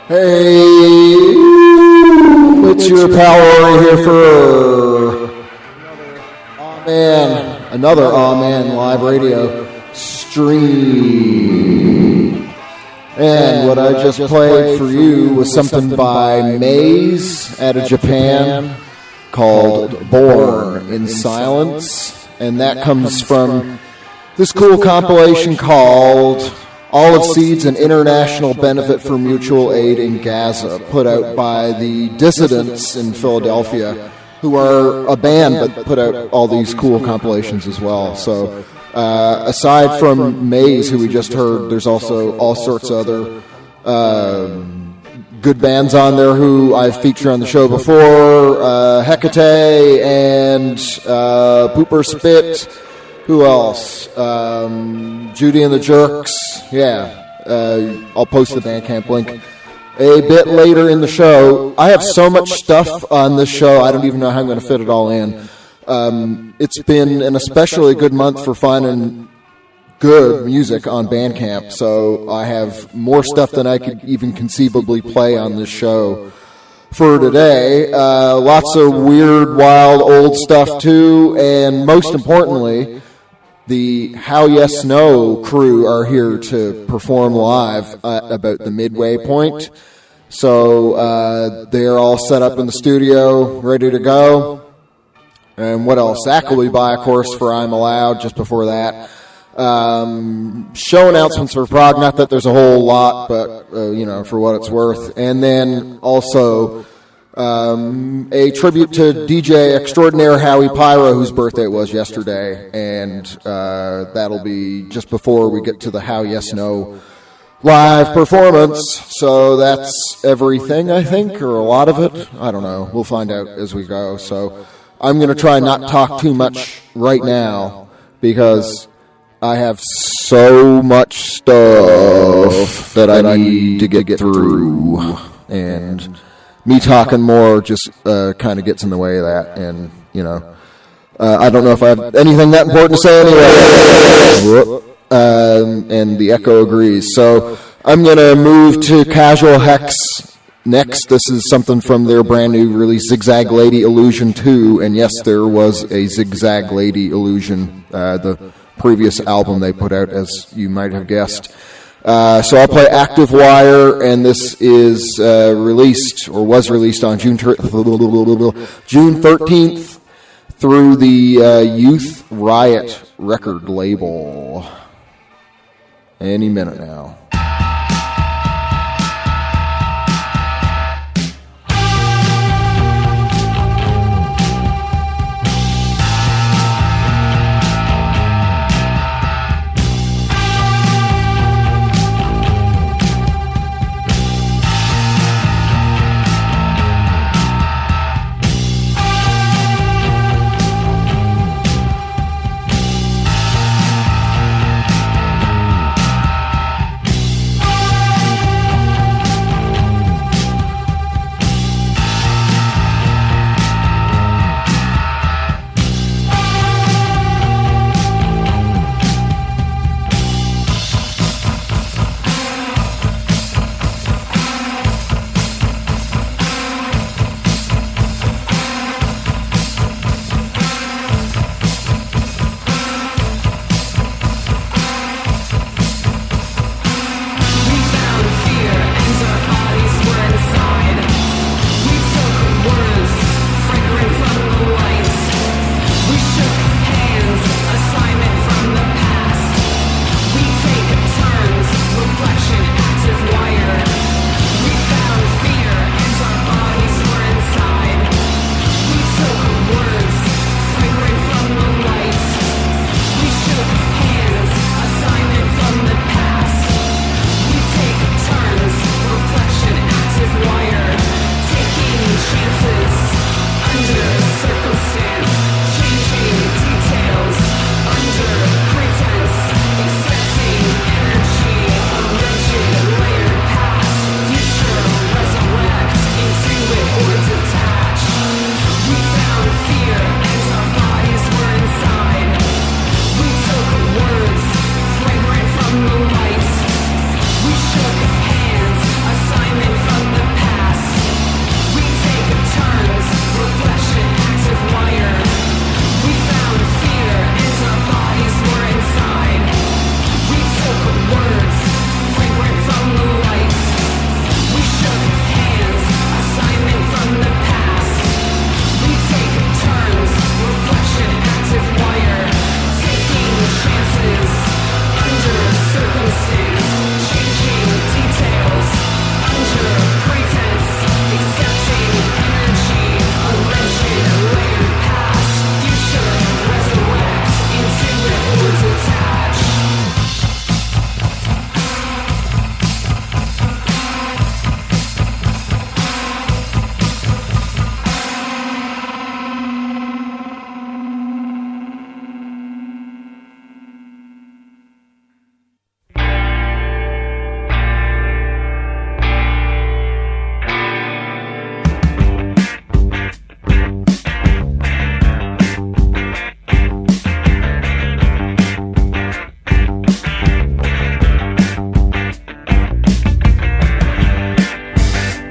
Hey, it's your pal right here for another Aw Man live radio stream. And what I just played for you was something by M.A.Z.E out of Japan called Born in Silence. And that comes from this cool compilation called Olive Seeds, an international benefit for mutual aid in Gaza, put out by the Dissidents in Philadelphia, who are a band but put out all these cool compilations as well. So aside from M.A.Z.E, who we just heard, there's also all sorts of other good bands on there who I've featured on the show before, HATE and Pooper Spit. Who else? Judy and the Jerks. Yeah. I'll post the Bandcamp link a bit later in the show. I have so much stuff on this show, I don't even know how I'm going to fit it all in. It's been an especially good month for finding good music on Bandcamp, so I have more stuff than I could even conceivably play on this show for today. Lots of weird, wild, old stuff too, and most importantly, the How Yes No crew are here to perform live at about the midway point. So they're all set up in the studio, ready to go. And what else? Zach will be by, of course, for I'm Allowed just before that. Show announcements for Prague, not that there's a whole lot, but, for what it's worth. And then also a tribute to DJ extraordinaire Howie Pyro, whose birthday it was yesterday, and that'll be just before we get to the How Yes No live performance. So that's everything, I think, or a lot of it. I don't know. We'll find out as we go. So I'm going to try not talk too much right now because I have so much stuff that I need to get through, and me talking more just kind of gets in the way of that, and, I don't know if I have anything that important to say anyway. And the echo agrees. So I'm going to move to Casual Hex next. This is something from their brand new release, Zigzag Lady Illusion 2. And yes, there was a Zigzag Lady Illusion, the previous album they put out, as you might have guessed. So I'll play Active Wire, and this is released, or was released on June 13th through the Youth Riot record label. Any minute now.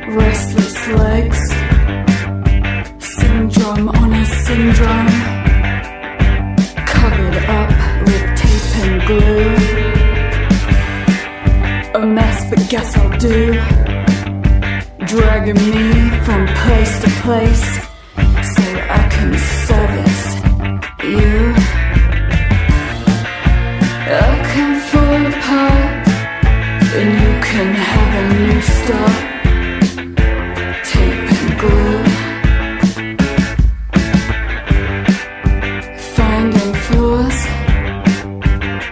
restless legs, syndrome on a syndrome, covered up with tape and glue. A mess, but guess I'll do. Dragging me from place to place so I can service you. I can fall apart and you can have a new start. Tape and glue, finding flaws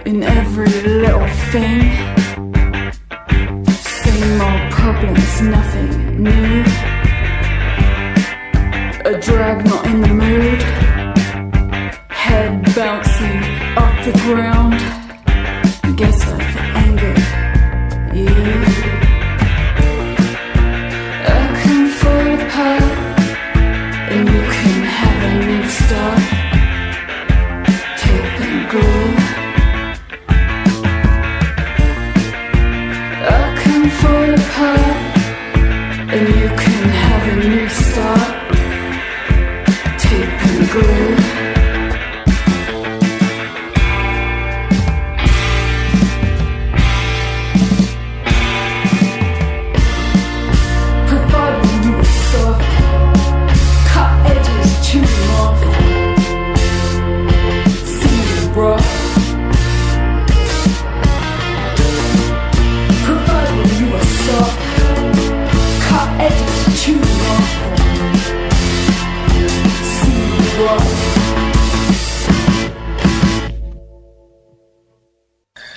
in every little thing. Same old problems, nothing new. A drag, not in the mood. Head bouncing off the ground. Guess I've angered you. I can fall apart and you can have a new start. Tape and glue. I can fall apart and you can have a new start. Tape and glue.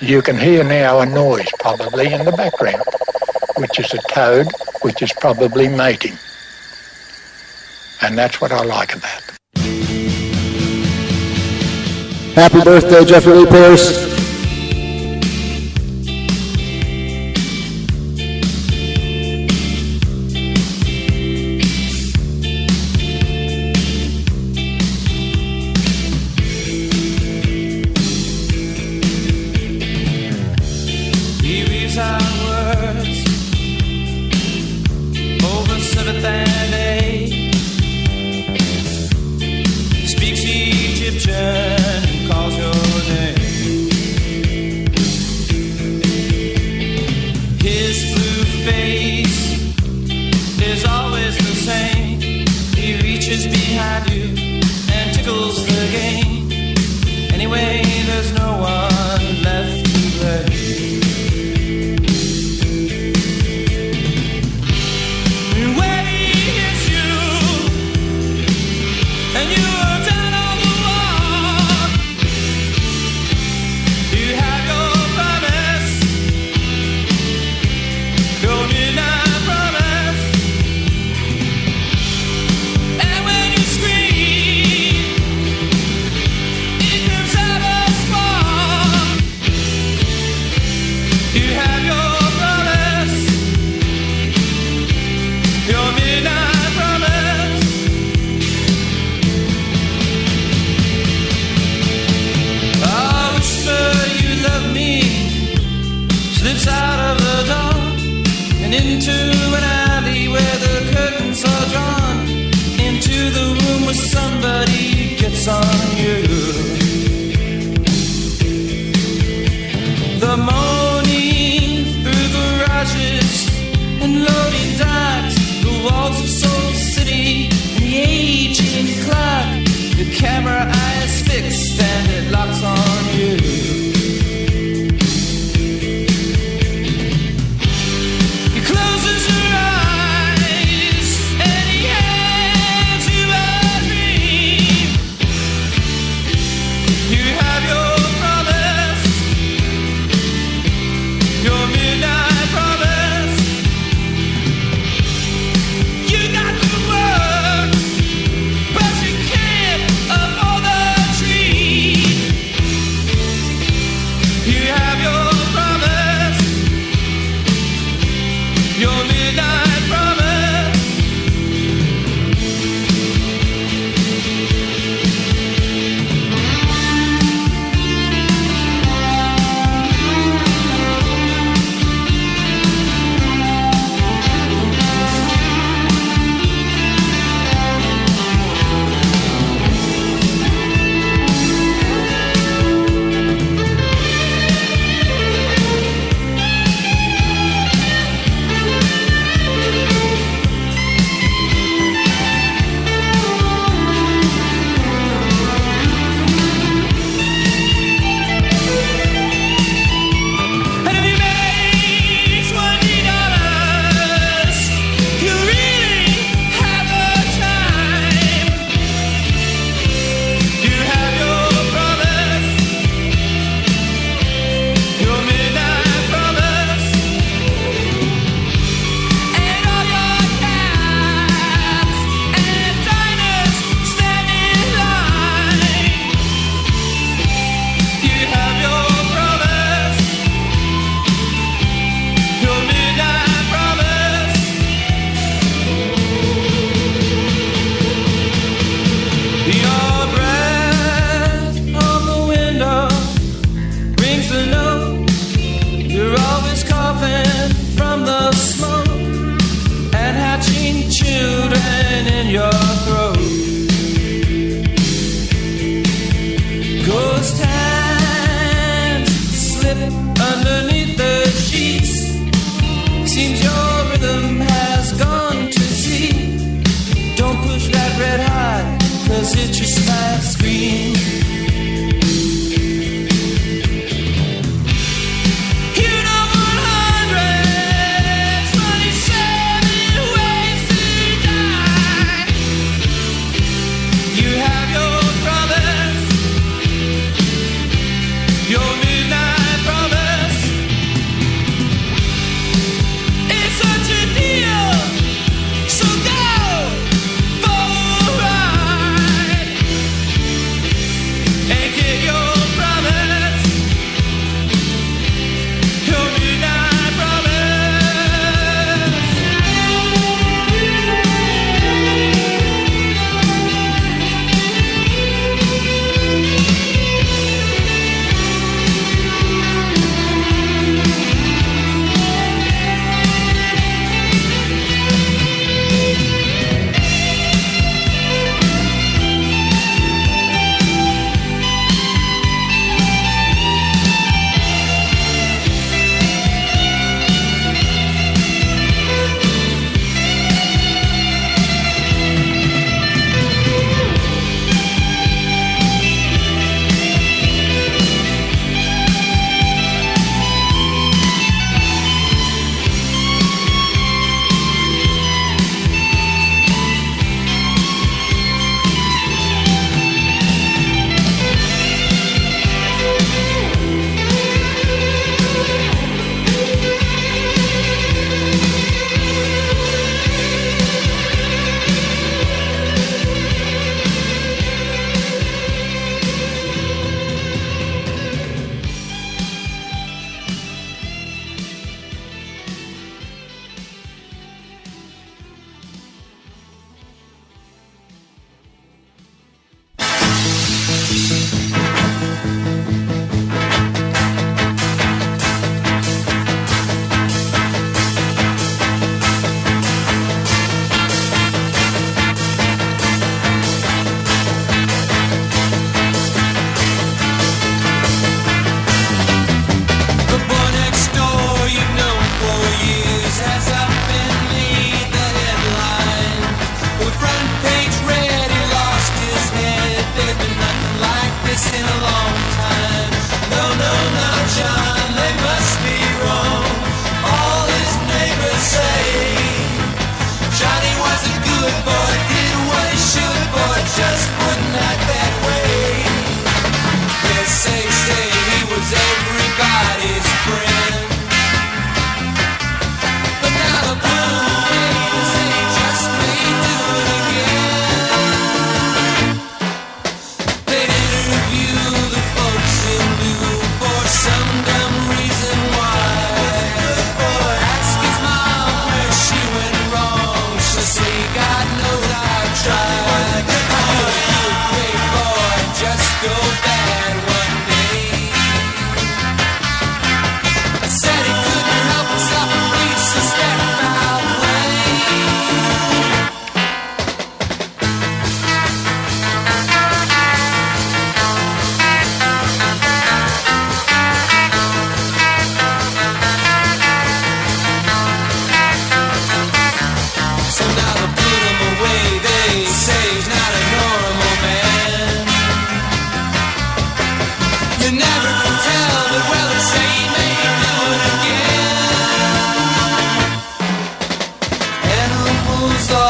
You can hear now a noise probably in the background, which is a toad, which is probably mating. And that's what I like about it. Happy birthday, Jeffrey Lee Pierce.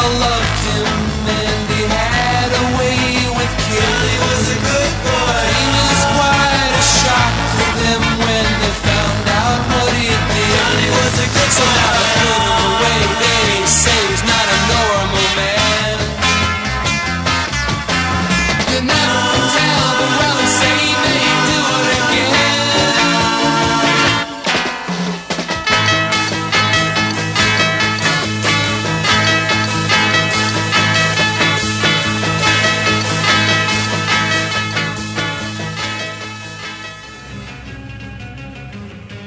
all loved him, and he had a way with kids. Johnny was a good boy. He was quite a shock to them when they found out what he did. Johnny was a good boy. So now they put him away. They say he's not a normal man. You never can tell, but well, they say he may do it again.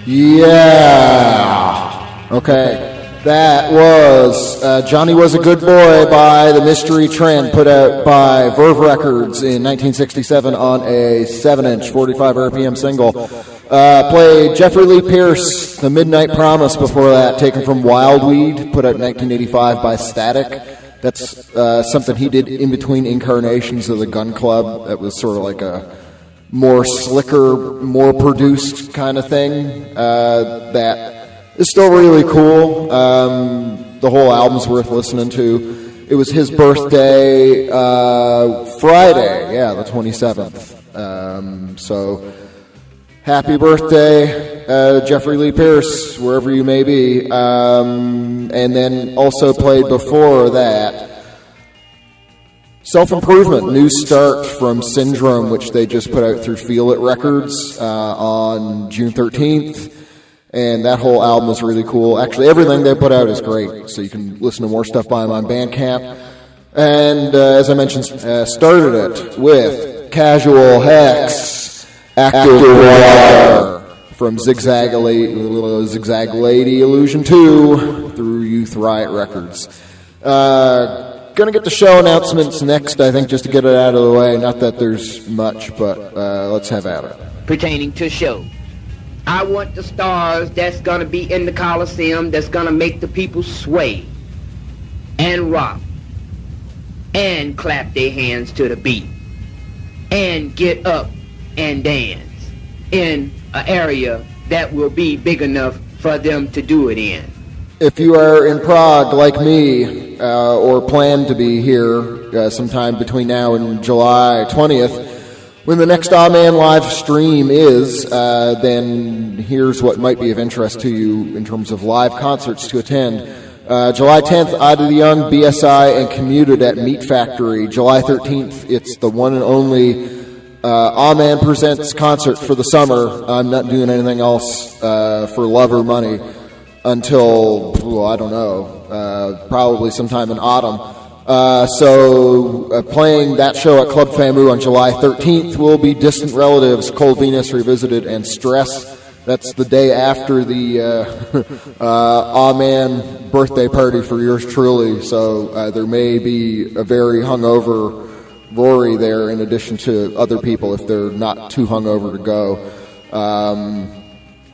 Yeah. Okay. That was Johnny Was a Good Boy by the Mystery Trend, put out by Verve Records in 1967 on a 7-inch 45 RPM single. Played Jeffrey Lee Pierce, The Midnight Promise before that, taken from Wildweed, put out in 1985 by Statik. That's something he did in between incarnations of the Gun Club. That was sort of like a more slicker, more produced kind of thing. That is still really cool. The whole album's worth listening to. It was his birthday Friday, the 27th. So happy birthday, Jeffrey Lee Pierce, wherever you may be. And then also played before that Self-Improvement, New Start from Syndrome, which they just put out through Feel It Records on June 13th. And that whole album is really cool. Actually, everything they put out is great, so you can listen to more stuff by them on Bandcamp. And as I mentioned, started it with Casual Hex, Active Wire from Zigzag Lady Illusion 2 through Youth Riot Records. Gonna get the show announcements next, I think, just to get it out of the way. Not that there's much, but let's have at it. Pertaining to show. I want the stars that's gonna be in the Coliseum, that's gonna make the people sway and rock and clap their hands to the beat and get up and dance in an area that will be big enough for them to do it in. If you are in Prague like me, or plan to be here sometime between now and July 20th, when the next A.M.A.Z.E live stream is, then here's what might be of interest to you in terms of live concerts to attend. July 10th, Ida the Young, BSI, and Commuted at Meat Factory. July 13th, it's the one and only A.M.A.Z.E Presents concert for the summer. I'm not doing anything else for love or money until, I don't know, probably sometime in autumn. So playing that show at Club Famu on July 13th will be Distant Relatives, Cold Venus Revisited, and Stress. That's the day after the A.M.A.Z.E birthday party for yours truly. So there may be a very hungover Rory there in addition to other people if they're not too hungover to go.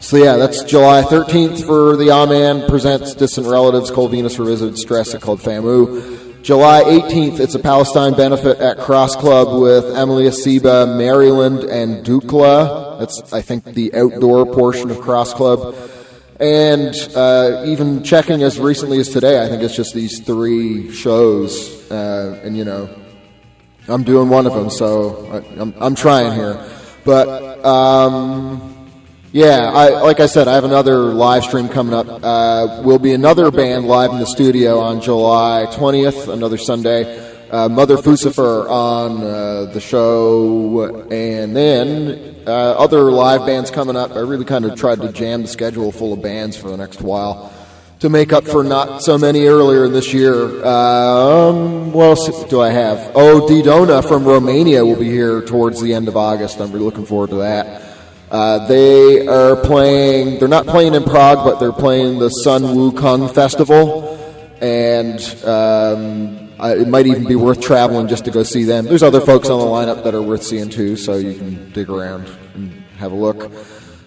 So yeah, that's July 13th for the A.M.A.Z.E Presents Distant Relatives, Cold Venus Revisited, Stress at Club Famu. July 18th, it's a Palestine benefit at Cross Club with Emily Asiba, Maryland, and Dukla. That's, I think, the outdoor portion of Cross Club. And even checking as recently as today, I think it's just these 3 shows. And, you know, I'm doing one of them, so I'm trying here. But, yeah, like I said, I have another live stream coming up. Will be another band live in the studio on July 20th, another Sunday. Mother Fucifer on the show, and then other live bands coming up. I really kind of tried to jam the schedule full of bands for the next while to make up for not so many earlier this year. What else do I have? Oh, Didona from Romania will be here towards the end of August. I'm really looking forward to that. They are playing, they're not playing in Prague, but they're playing the Sun Wukong Festival, and it might even be worth traveling just to go see them. There's other folks on the lineup that are worth seeing too, so you can dig around and have a look.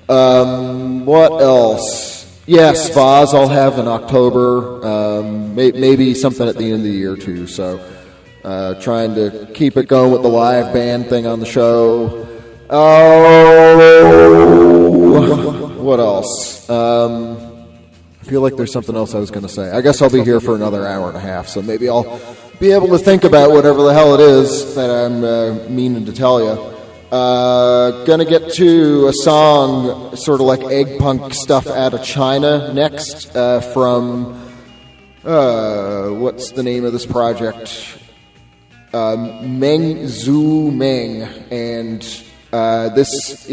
What else? Yes, Spas I'll have in October, maybe something at the end of the year too, so trying to keep it going with the live band thing on the show. Oh, what else? I feel like there's something else I was going to say. I guess I'll be here for another hour and a half, so maybe I'll be able to think about whatever the hell it is that I'm meaning to tell you. Gonna get to a song, sort of like egg punk stuff out of China next, from, what's the name of this project? MENGZHUMENG, and this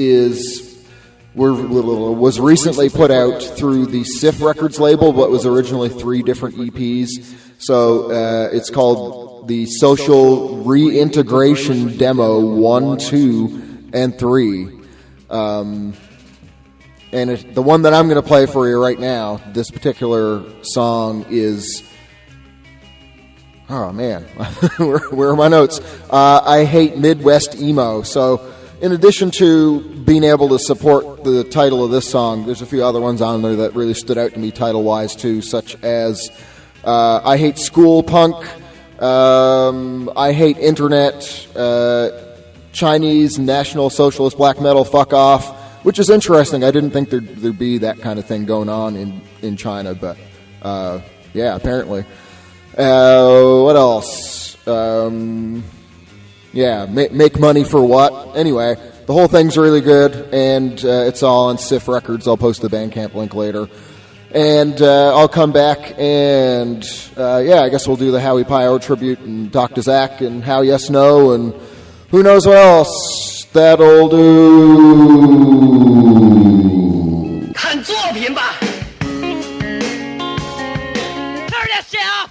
was recently put out through the SIF Records label, but was originally 3 different EPs. So it's called the Social Reintegration Demo 1, 2, and 3. And the one that I'm going to play for you right now, this particular song is... Oh, man. Where are my notes? I Hate Midwestemo. So in addition to being able to support the title of this song, there's a few other ones on there that really stood out to me title-wise, too, such as I Hate School Punk, I Hate Internet, Chinese National Socialist Black Metal Fuck Off, which is interesting. I didn't think there'd be that kind of thing going on in China, but yeah, apparently. What else? Yeah, make money for what? Anyway, the whole thing's really good, and it's all on SIF Records. I'll post the Bandcamp link later. And I'll come back and, yeah, I guess we'll do the Howie Pyro tribute and Dr. Zach and How Yes No and who knows what else that'll do. 看作品吧。那儿点写啊。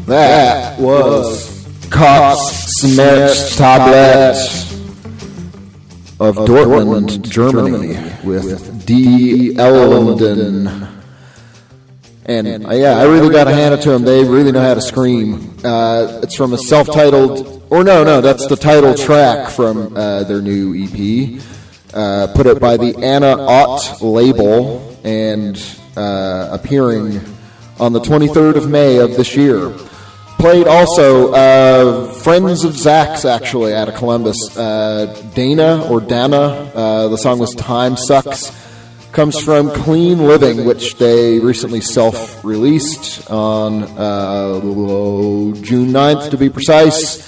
That was kotzschmerztablette of Dortmund, Germany, with D. Elenden. And yeah, I really got to hand it to them. They really know how to scream. It's from a self-titled, or no, that's the title track from their new EP. Put it by the M.A.Z.E label and appearing on the 23rd of May of this year. Played also Friends of Zach's, actually, out of Columbus. Dana, the song was Time Sucks. Comes from Clean Living, which they recently self-released on June 9th, to be precise.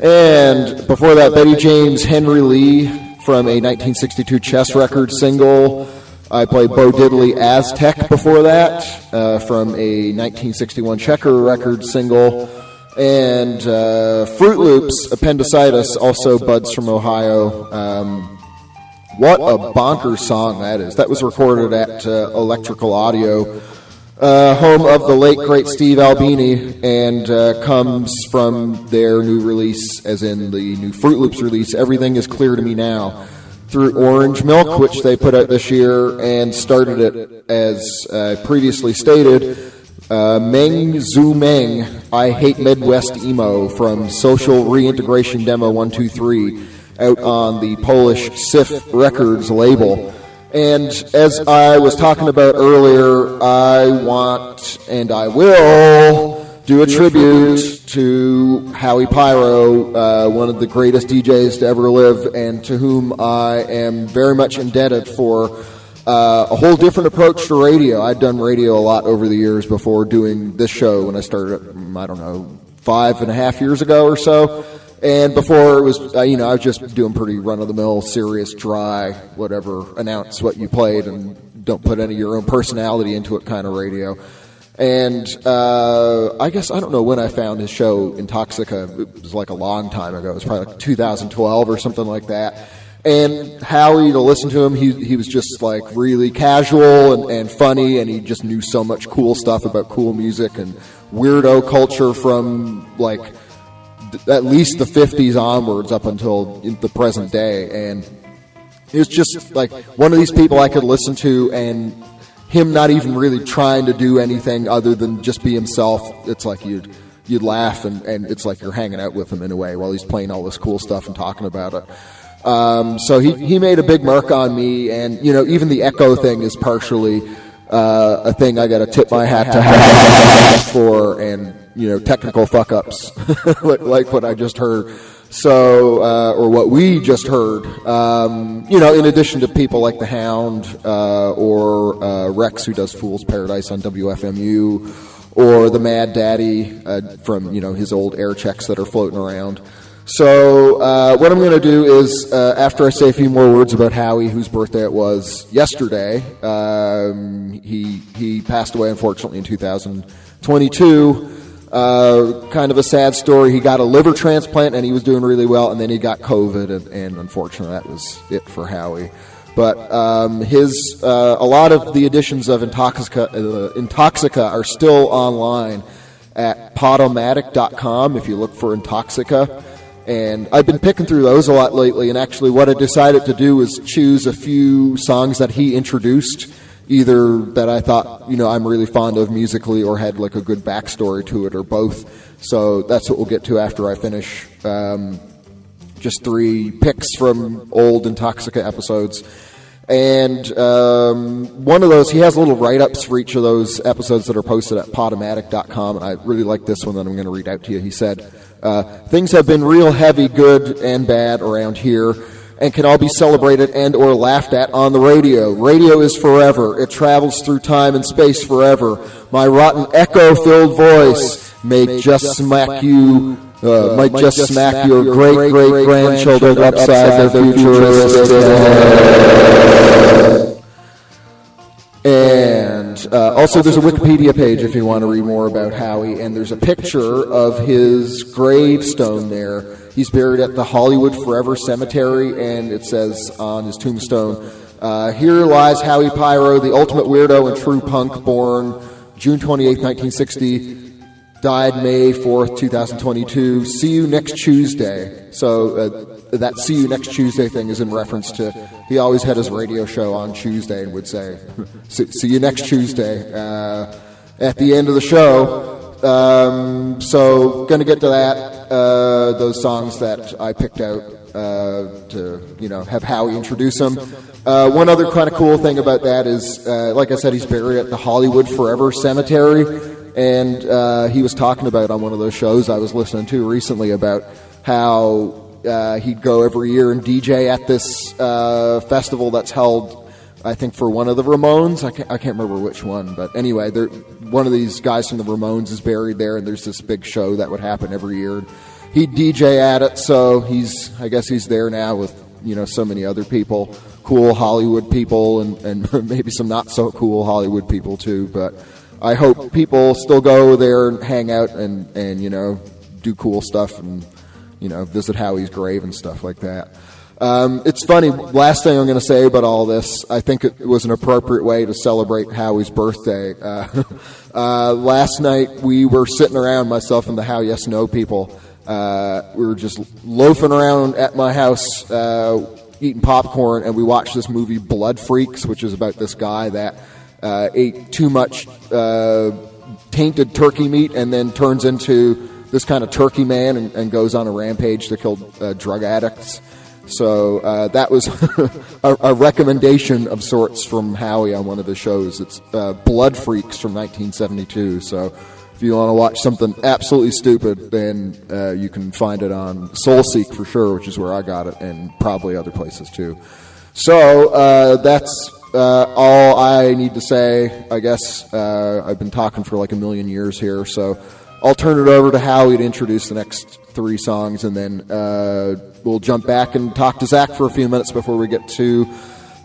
And before that, Betty James Henry Lee from a 1962 Chess Records single. I played Bo Diddley Aztec before that, from a 1961 Checker Records single. And Fruit Loops, Appendicitis, also buds from Ohio. What a bonkers song that is. That was recorded at Electrical Audio, home of the late, great Steve Albini, and comes from their new release, as in the new Fruit Loops release, Everything Is Clear to Me Now, through Orange Milk, which they put out this year, and started it, as previously stated, MENGZHUMENG, I Hate Midwestemo, from Social Reintegration Demo 123, out on the Polish SIF Records label. And as I was talking about earlier, I want, and I will, do a tribute to Howie Pyro, one of the greatest DJs to ever live, and to whom I am very much indebted for a whole different approach to radio. I'd done radio a lot over the years before doing this show when I started, 5.5 years ago or so. And before it was, I was just doing pretty run-of-the-mill, serious, dry, whatever, announce what you played and don't put any of your own personality into it kind of radio. And I guess, I don't know when I found his show, Intoxica. It was like a long time ago. It was probably like 2012 or something like that. And Howie, to listen to him, he was just like really casual and funny, and he just knew so much cool stuff about cool music and weirdo culture from like at least the 50s onwards up until the present day. And it was just like one of these people I could listen to, and him not even really trying to do anything other than just be himself. It's like you'd laugh, and it's like you're hanging out with him in a way while he's playing all this cool stuff and talking about it. So he made a big mark on me, and even the echo thing is partially a thing I got to tip my hat to have for, and technical fuck ups like what I just heard. So or what we just heard. In addition to people like the Hound or Rex, who does Fool's Paradise on WFMU, or the Mad Daddy from his old air checks that are floating around. So what I'm going to do is, after I say a few more words about Howie, whose birthday it was yesterday, he passed away, unfortunately, in 2022. Kind of a sad story. He got a liver transplant, and he was doing really well, and then he got COVID, and unfortunately, that was it for Howie. But a lot of the editions of Intoxica are still online at podomatic.com if you look for Intoxica. And I've been picking through those a lot lately, and actually what I decided to do is choose a few songs that he introduced, either that I thought, I'm really fond of musically, or had like a good backstory to it, or both. So that's what we'll get to after I finish. Just 3 picks from old Intoxica episodes. And one of those, he has little write-ups for each of those episodes that are posted at podomatic.com, and I really like this one that I'm going to read out to you. He said, things have been real heavy, good and bad around here, and can all be celebrated and or laughed at on the radio. Radio is forever. It travels through time and space forever. My rotten echo-filled voice may just smack your great-great-grandchildren upside their futuristic. And also there's a Wikipedia page if you want to read more about Howie, and there's a picture of his gravestone there. He's buried at the Hollywood Forever Cemetery, and it says on his tombstone, here lies Howie Pyro, the ultimate weirdo and true punk, born June 28, 1960, died May 4th, 2022. See you next Tuesday. So that see you next Tuesday thing is in reference to, he always had his radio show on Tuesday and would say, see you next Tuesday at the end of the show. So going to get to that, those songs that I picked out to, have Howie introduce them. One other kind of cool thing about that is, like I said, he's buried at the Hollywood Forever Cemetery. And he was talking about on one of those shows I was listening to recently about how he'd go every year and DJ at this festival that's held, I think, for one of the Ramones. I can't remember which one, but anyway, one of these guys from the Ramones is buried there, and there's this big show that would happen every year. He'd DJ at it, so I guess he's there now with so many other people, cool Hollywood people, and maybe some not so cool Hollywood people too, but I hope people still go there and hang out and do cool stuff and, visit Howie's grave and stuff like that. It's funny, last thing I'm going to say about all this, I think it was an appropriate way to celebrate Howie's birthday. Last night we were sitting around, myself and the How Yes No people. We were just loafing around at my house, eating popcorn, and we watched this movie Blood Freaks, which is about this guy that ate too much tainted turkey meat and then turns into this kind of turkey man and goes on a rampage to kill drug addicts. So that was a recommendation of sorts from Howie on one of his shows. It's Blood Freaks from 1972. So if you want to watch something absolutely stupid, then you can find it on Soulseek for sure, which is where I got it, and probably other places too. So that's all I need to say, I guess. I've been talking for like a million years here, so I'll turn it over to Howie to introduce the next 3 songs, and then we'll jump back and talk to Zach for a few minutes before we get to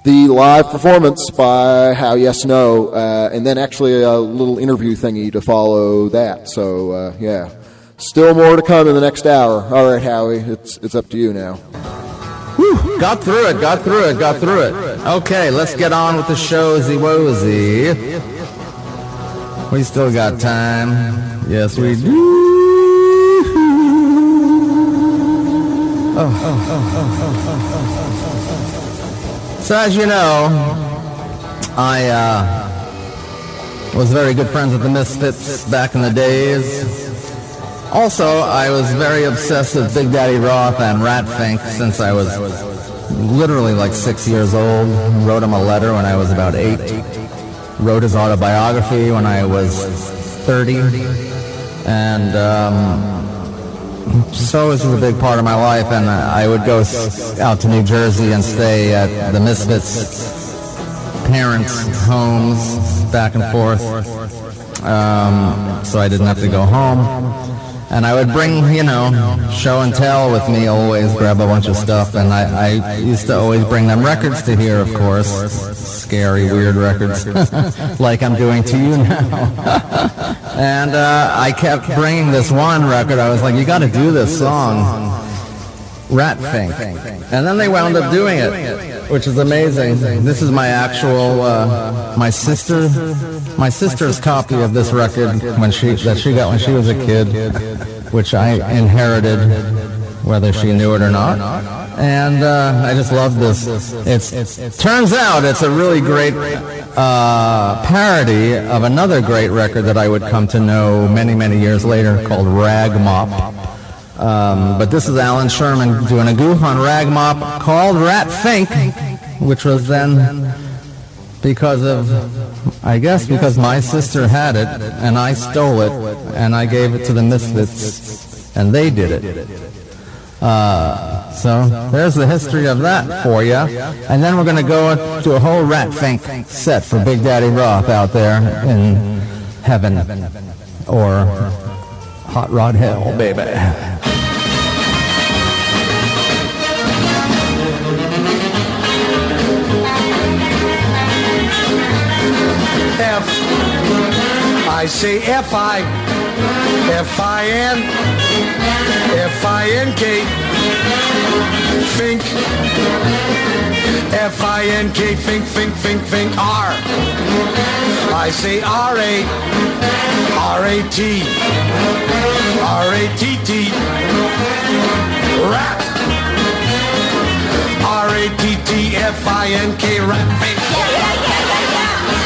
the live performance by How Yes No, and then actually a little interview thingy to follow that. So, yeah. Still more to come in the next hour. All right, Howie, it's up to you now. Whew, got through it. Okay, let's get on with the showsy wozy. We still got time. Yes, we do. So as you know, I was very good friends with the Misfits back in the days. Also, I was very obsessed with Big Daddy Roth and Ratfink since I was literally like 6 years old. Wrote him a letter when I was about 8. Wrote his autobiography when I was 30. And so this was a big part of my life, and I would go out to New Jersey and stay at the Misfits' parents' homes back and forth, so I didn't have to go home. And I would bring, show and tell with me always, grab a bunch of stuff, and I used to always bring them records to hear, of course, scary, weird records, like I'm doing to you now. And I kept bringing this one record. I was like, you got to do this song, Ratfink. And then they wound up doing it, which is amazing. This is my actual, my sister's copy of this record that she got when she was a kid, which I inherited, whether she knew it or not. And I just love this. It turns out it's a really great parody of another great record that I would come to know many, many years later called Rag Mop. But this is Alan Sherman doing a goof on Rag Mop called Ratfink, which was then because my sister had it and I stole it and I gave it to the Misfits and they did it. So there's the history of that for you. And then we're going to go to a whole Ratfink set for Big Daddy Roth out there in heaven or hot rod hell, baby. I say F-I-N-K, Fink, F-I-N-K, Fink, R. I say R-A-R-A-T, R-A-T-T, Rat, R-A-T-T, F-I-N-K, Ratfink,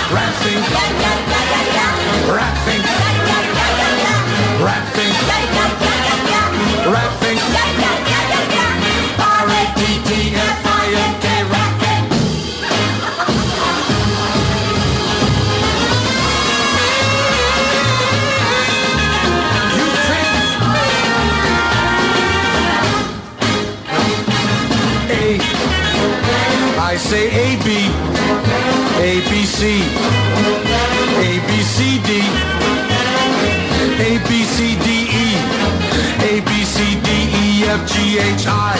Ratfink, Ratfink, Ratfink, Ratfink, R-A-T-T-F-I-N-K, Ratfink. You think I say A-B, A-B-C, A-B-C-D, A-B-C-D-E, A-B-C-D-E-F-G-H-I.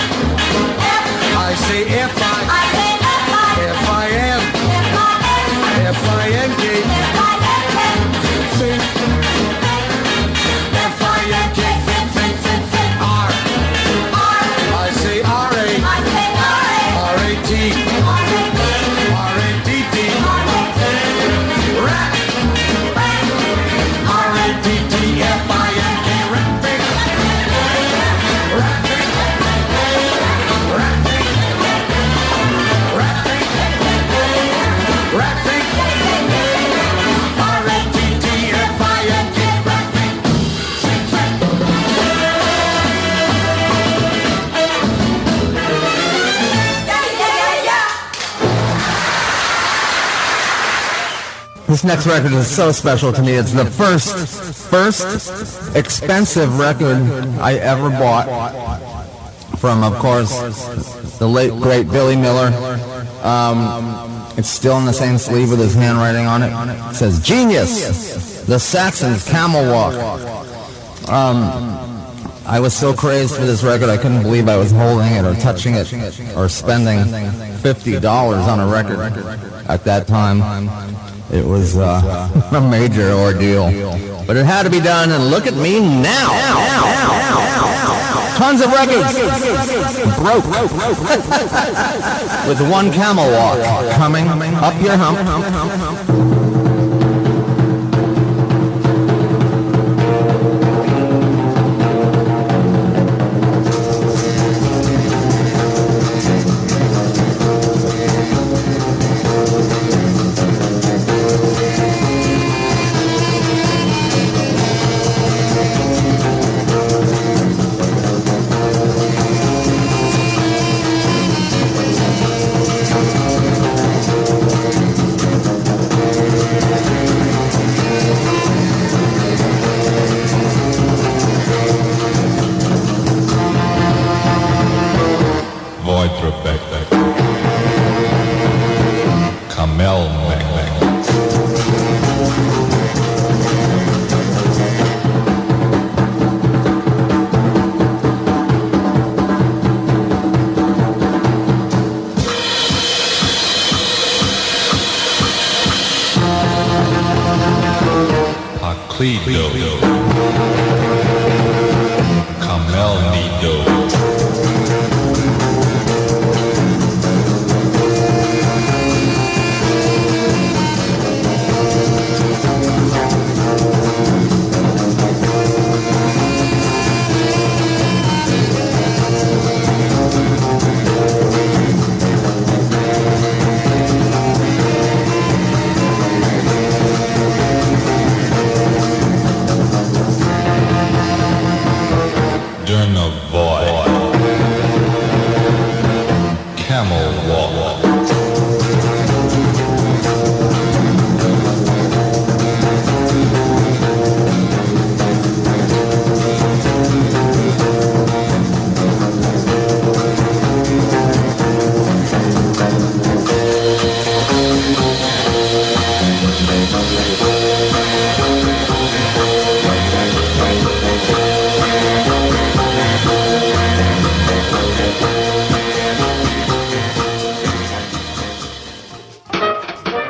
I say F-I, F-I-N, F-I-N-K, Fink, F-I-N-K, Fink, R. I say R-A, R-A-T, R-A-T-T, Rat, R-A-T-T-F-I-N-K, Ratfink, Ratfink, Ratfink, Ratfink, Ratfink, R-A-T-T-F-I-N-K, Ratfink, Fink, Fink. This next record is so special to me. It's the first expensive record I ever bought from, of course, the late, great Billy Miller. It's still in the same sleeve with his handwriting on it. It says, "Genius, the Saxons Camel Walk." I was so crazed for this record, I couldn't believe I was holding it or touching it or spending $50 on a record at that time. It was a major ordeal. But it had to be done, and look at me now. Tons of records broke with one camel walk coming up your hump.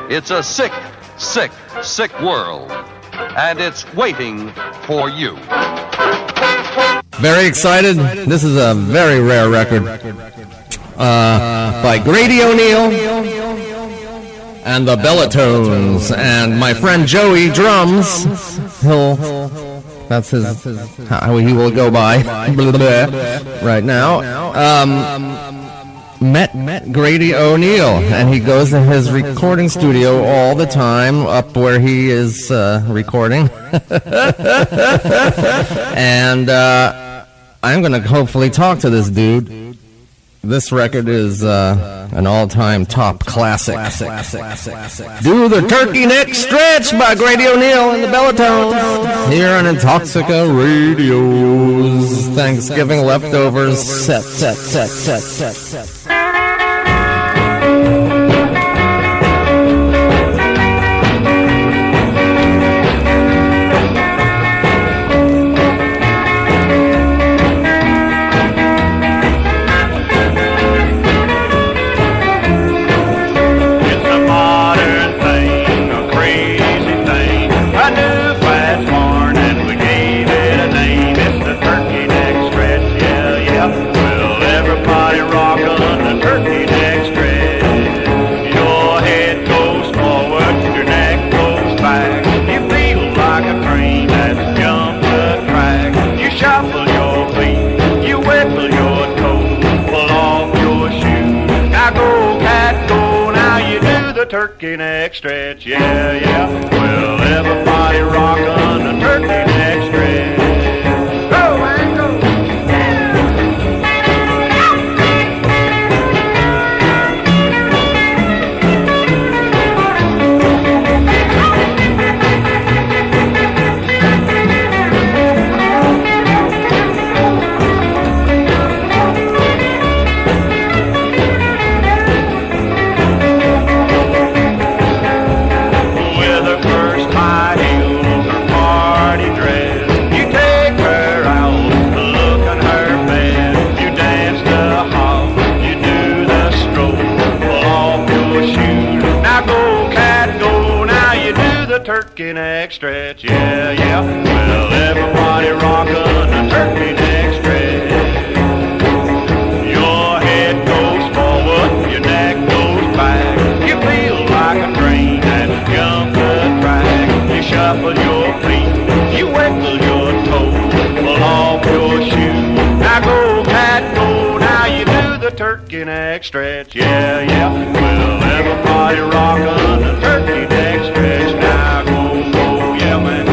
It's a sick, sick, sick world, and it's waiting for you. Very excited. This is a very rare record by Grady O'Neill and the Bellatones, and my friend Joey drums. That's how he will go by right now. Met Grady O'Neill, and he goes to his recording studio all the time up where he is recording. And I'm going to hopefully talk to this dude. This record is an all-time top classic. Do the Turkey Neck Stretch by Grady O'Neill and the Bellatones here on Intoxica Radio's Thanksgiving Leftovers set. Turkey neck stretch, yeah. Well, everybody rockin' the turkey neck stretch. Go, and go. stretch, yeah, yeah. Well, everybody rockin' a turkey neck stretch. Your head goes forward, your neck goes back. You feel like a train that jump the track. You shuffle your feet, you wiggle your toes, pull off your shoes. Now go, cat, go, now you do the turkey neck stretch, yeah, yeah. Well, everybody rockin' a turkey neck stretch. Now go, go, yeah, man.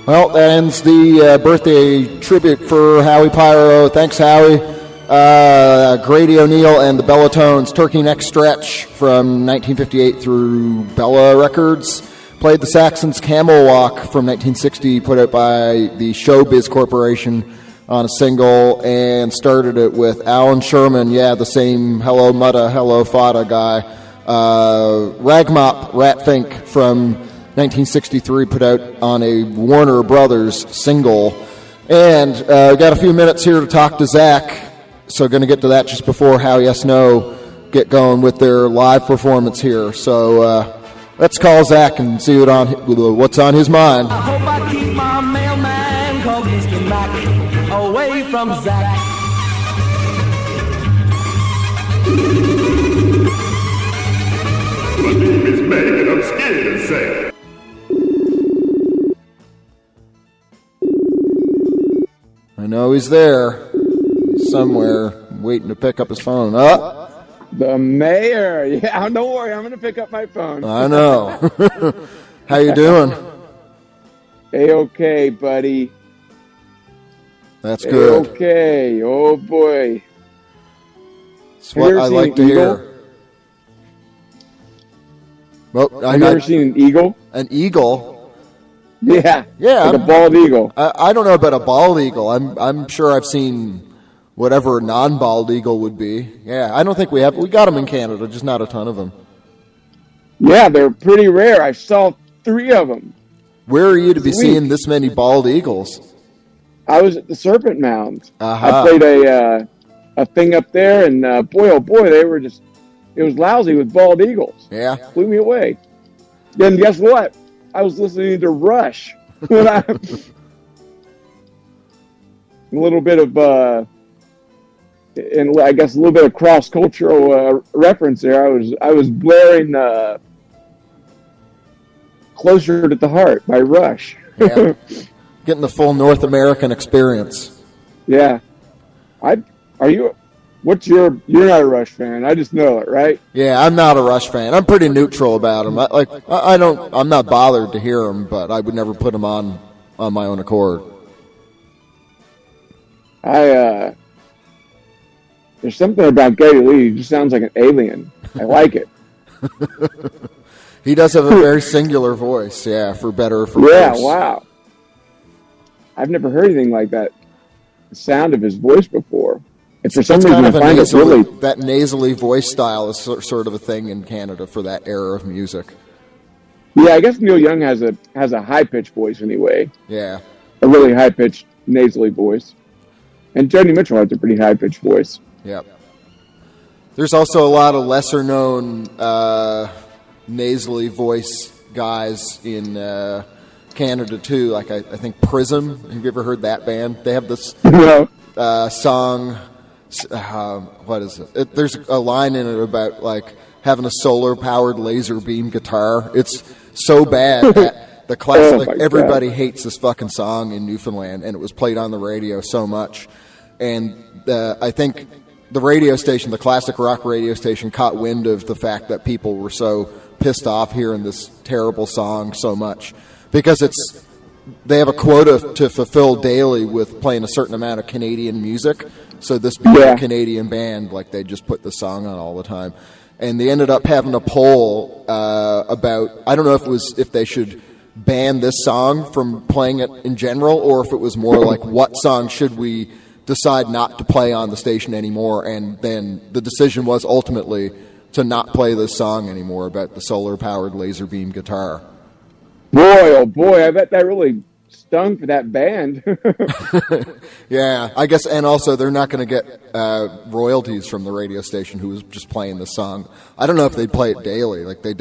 Well, that ends the birthday tribute for Howie Pyro. Thanks, Howie. Grady O'Neill and the Bellatones, Turkey Neck Stretch from 1958 through Bella Records. Played the Saxons' Camel Walk from 1960, put out by the Showbiz Corporation on a single, and started it with Alan Sherman, the same Hello Mutta, Hello Fada guy. Ragmop, Ratfink from 1963, put out on a Warner Brothers single. And we got a few minutes here to talk to Zach, so going to get to that just before How Yes No get going with their live performance here. So let's call Zach and see what's on his mind. I hope I keep my mailman called Mr. Mac away from Zach. My name is Meg and I'm scared of Zach. I know he's there somewhere, waiting to pick up his phone. The mayor. Yeah, don't worry. I'm going to pick up my phone. I know. How you doing? A-okay, buddy. That's good. Okay. Oh, boy. That's what I like to hear. Well, Have you ever seen an eagle? An eagle? Yeah. Yeah. Like a bald eagle. I don't know about a bald eagle. I'm sure I've seen whatever a non-bald eagle would be. Yeah, I don't think we have. We got them in Canada, just not a ton of them. Yeah, they're pretty rare. I saw 3 of them. Where are you to be seeing this many bald eagles? I was at the Serpent Mound. Uh-huh. I played a thing up there, and boy, oh boy, they were just, it was lousy with bald eagles. Yeah. Blew me away. Then guess what? I was listening to Rush. A little bit of, and I guess a little bit of cross-cultural reference there. I was blaring "Closer to the Heart" by Rush. Yeah. Getting the full North American experience. Yeah. You're not a Rush fan. I just know it, right? Yeah, I'm not a Rush fan. I'm pretty neutral about them. I'm not bothered to hear them, but I would never put them on my own accord. There's something about Geddy Lee. He just sounds like an alien. I like it. He does have a very singular voice, for better or for worse. Yeah, wow. I've never heard anything like that, the sound of his voice before. And for some reason, I find it really... That nasally voice style is sort of a thing in Canada for that era of music. Yeah, I guess Neil Young has a high-pitched voice anyway. Yeah. A really high-pitched, nasally voice. And Joni Mitchell has a pretty high-pitched voice. Yep. There's also a lot of lesser-known nasally voice guys in Canada, too. Like, I think Prism. Have you ever heard that band? They have this song... what is it? There's a line in it about like having a solar-powered laser beam guitar. It's so bad that the classic, everybody hates this fucking song in Newfoundland, and it was played on the radio so much. And I think the radio station, the classic rock radio station, caught wind of the fact that people were so pissed off hearing this terrible song so much because they have a quota to fulfill daily with playing a certain amount of Canadian music. So this being a Canadian band, like they just put the song on all the time. And they ended up having a poll about, I don't know if they should ban this song from playing it in general, or if it was more like, what song should we decide not to play on the station anymore, and then the decision was ultimately to not play this song anymore about the solar-powered laser beam guitar. Boy, oh boy, I bet that really stung for that band. Yeah, I guess, and also they're not going to get royalties from the radio station who was just playing this song. I don't know if they'd play it daily. Like, they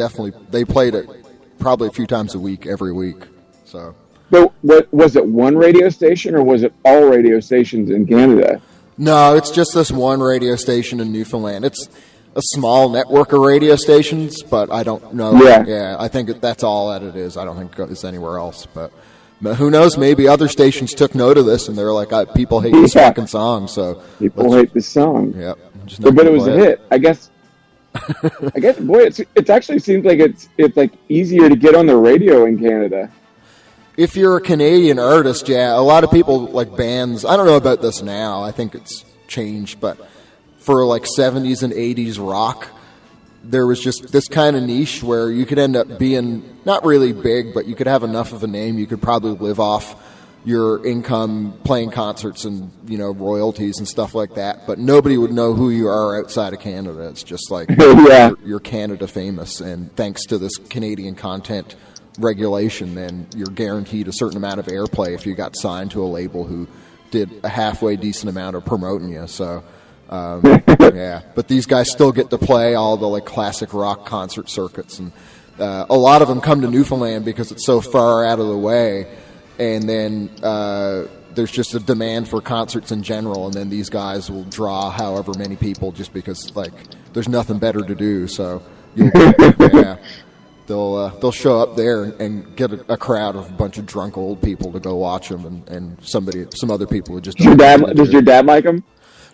played it probably a few times a week, every week. So. But was it one radio station, or was it all radio stations in Canada? No, it's just this one radio station in Newfoundland. It's a small network of radio stations, but I don't know. Yeah, I think that's all that it is. I don't think it's anywhere else. But who knows? Maybe other stations took note of this, and they're like, people hate this fucking song. So people hate this song. Yep. But it was a hit, I guess. Boy, it actually seems like it's like easier to get on the radio in Canada. If you're a Canadian artist, yeah, a lot of people like bands. I don't know about this now. I think it's changed, but for like 70s and 80s rock, there was just this kind of niche where you could end up being not really big, but you could have enough of a name. You could probably live off your income playing concerts and, royalties and stuff like that. But nobody would know who you are outside of Canada. It's just like you're Canada famous, and thanks to this Canadian content regulation, then you're guaranteed a certain amount of airplay if you got signed to a label who did a halfway decent amount of promoting you. So yeah, but these guys still get to play all the like classic rock concert circuits, and a lot of them come to Newfoundland because it's so far out of the way, and then there's just a demand for concerts in general, and then these guys will draw however many people just because like there's nothing better to do. So yeah. They'll show up there and get a crowd of a bunch of drunk old people to go watch them, and some other people would just. Does your dad like them?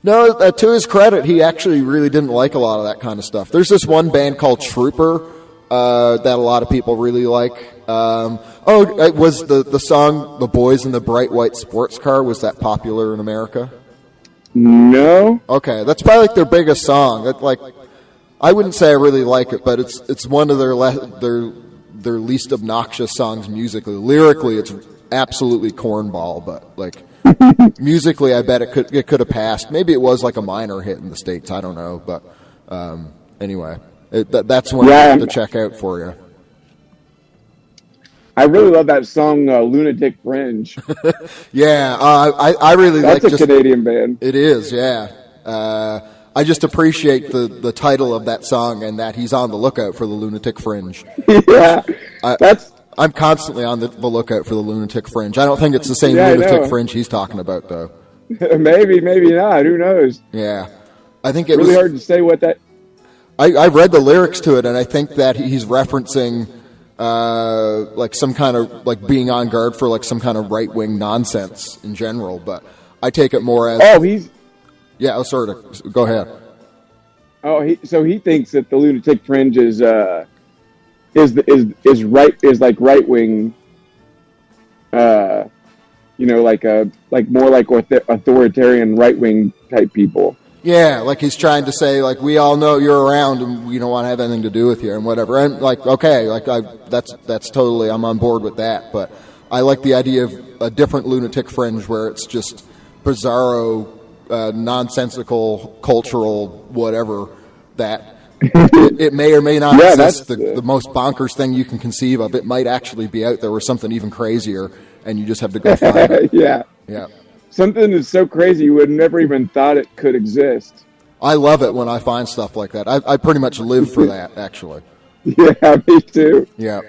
No, to his credit, he actually really didn't like a lot of that kind of stuff. There's this one band called Trooper that a lot of people really like. It was the song "The Boys in the Bright White Sports Car." Was that popular in America? No. Okay, that's probably like their biggest song. That like. I wouldn't say I really like it, but it's one of their least obnoxious songs musically. Lyrically, it's absolutely cornball, but like musically, I bet it could have passed. Maybe it was like a minor hit in the States. I don't know, but anyway, that's one to check out for you. I really love that song, "Lunatic Fringe." Yeah, I really like. That's a Canadian band. It is, yeah. I just appreciate the title of that song and that he's on the lookout for the Lunatic Fringe. Yeah, I'm constantly on the lookout for the Lunatic Fringe. I don't think it's the same Lunatic Fringe he's talking about, though. Maybe not. Who knows? Yeah, I think it really was hard to say what that. I read the lyrics to it, and I think that he's referencing like some kind of like being on guard for like some kind of right wing nonsense in general. But I take it more as Yeah, sorry. Go ahead. So he thinks that the Lunatic Fringe is like right wing, like more like authoritarian right wing type people. Yeah, like he's trying to say like we all know you're around and we don't want to have anything to do with you and whatever. And like okay, like that's totally I'm on board with that. But I like the idea of a different Lunatic Fringe where it's just bizarro. Nonsensical, cultural, whatever, that it may or may not exist. The most bonkers thing you can conceive of. It might actually be out there or something even crazier, and you just have to go find it. Yeah. Something that's so crazy you would never even thought it could exist. I love it when I find stuff like that. I pretty much live for that, actually. Yeah, me too. Yeah.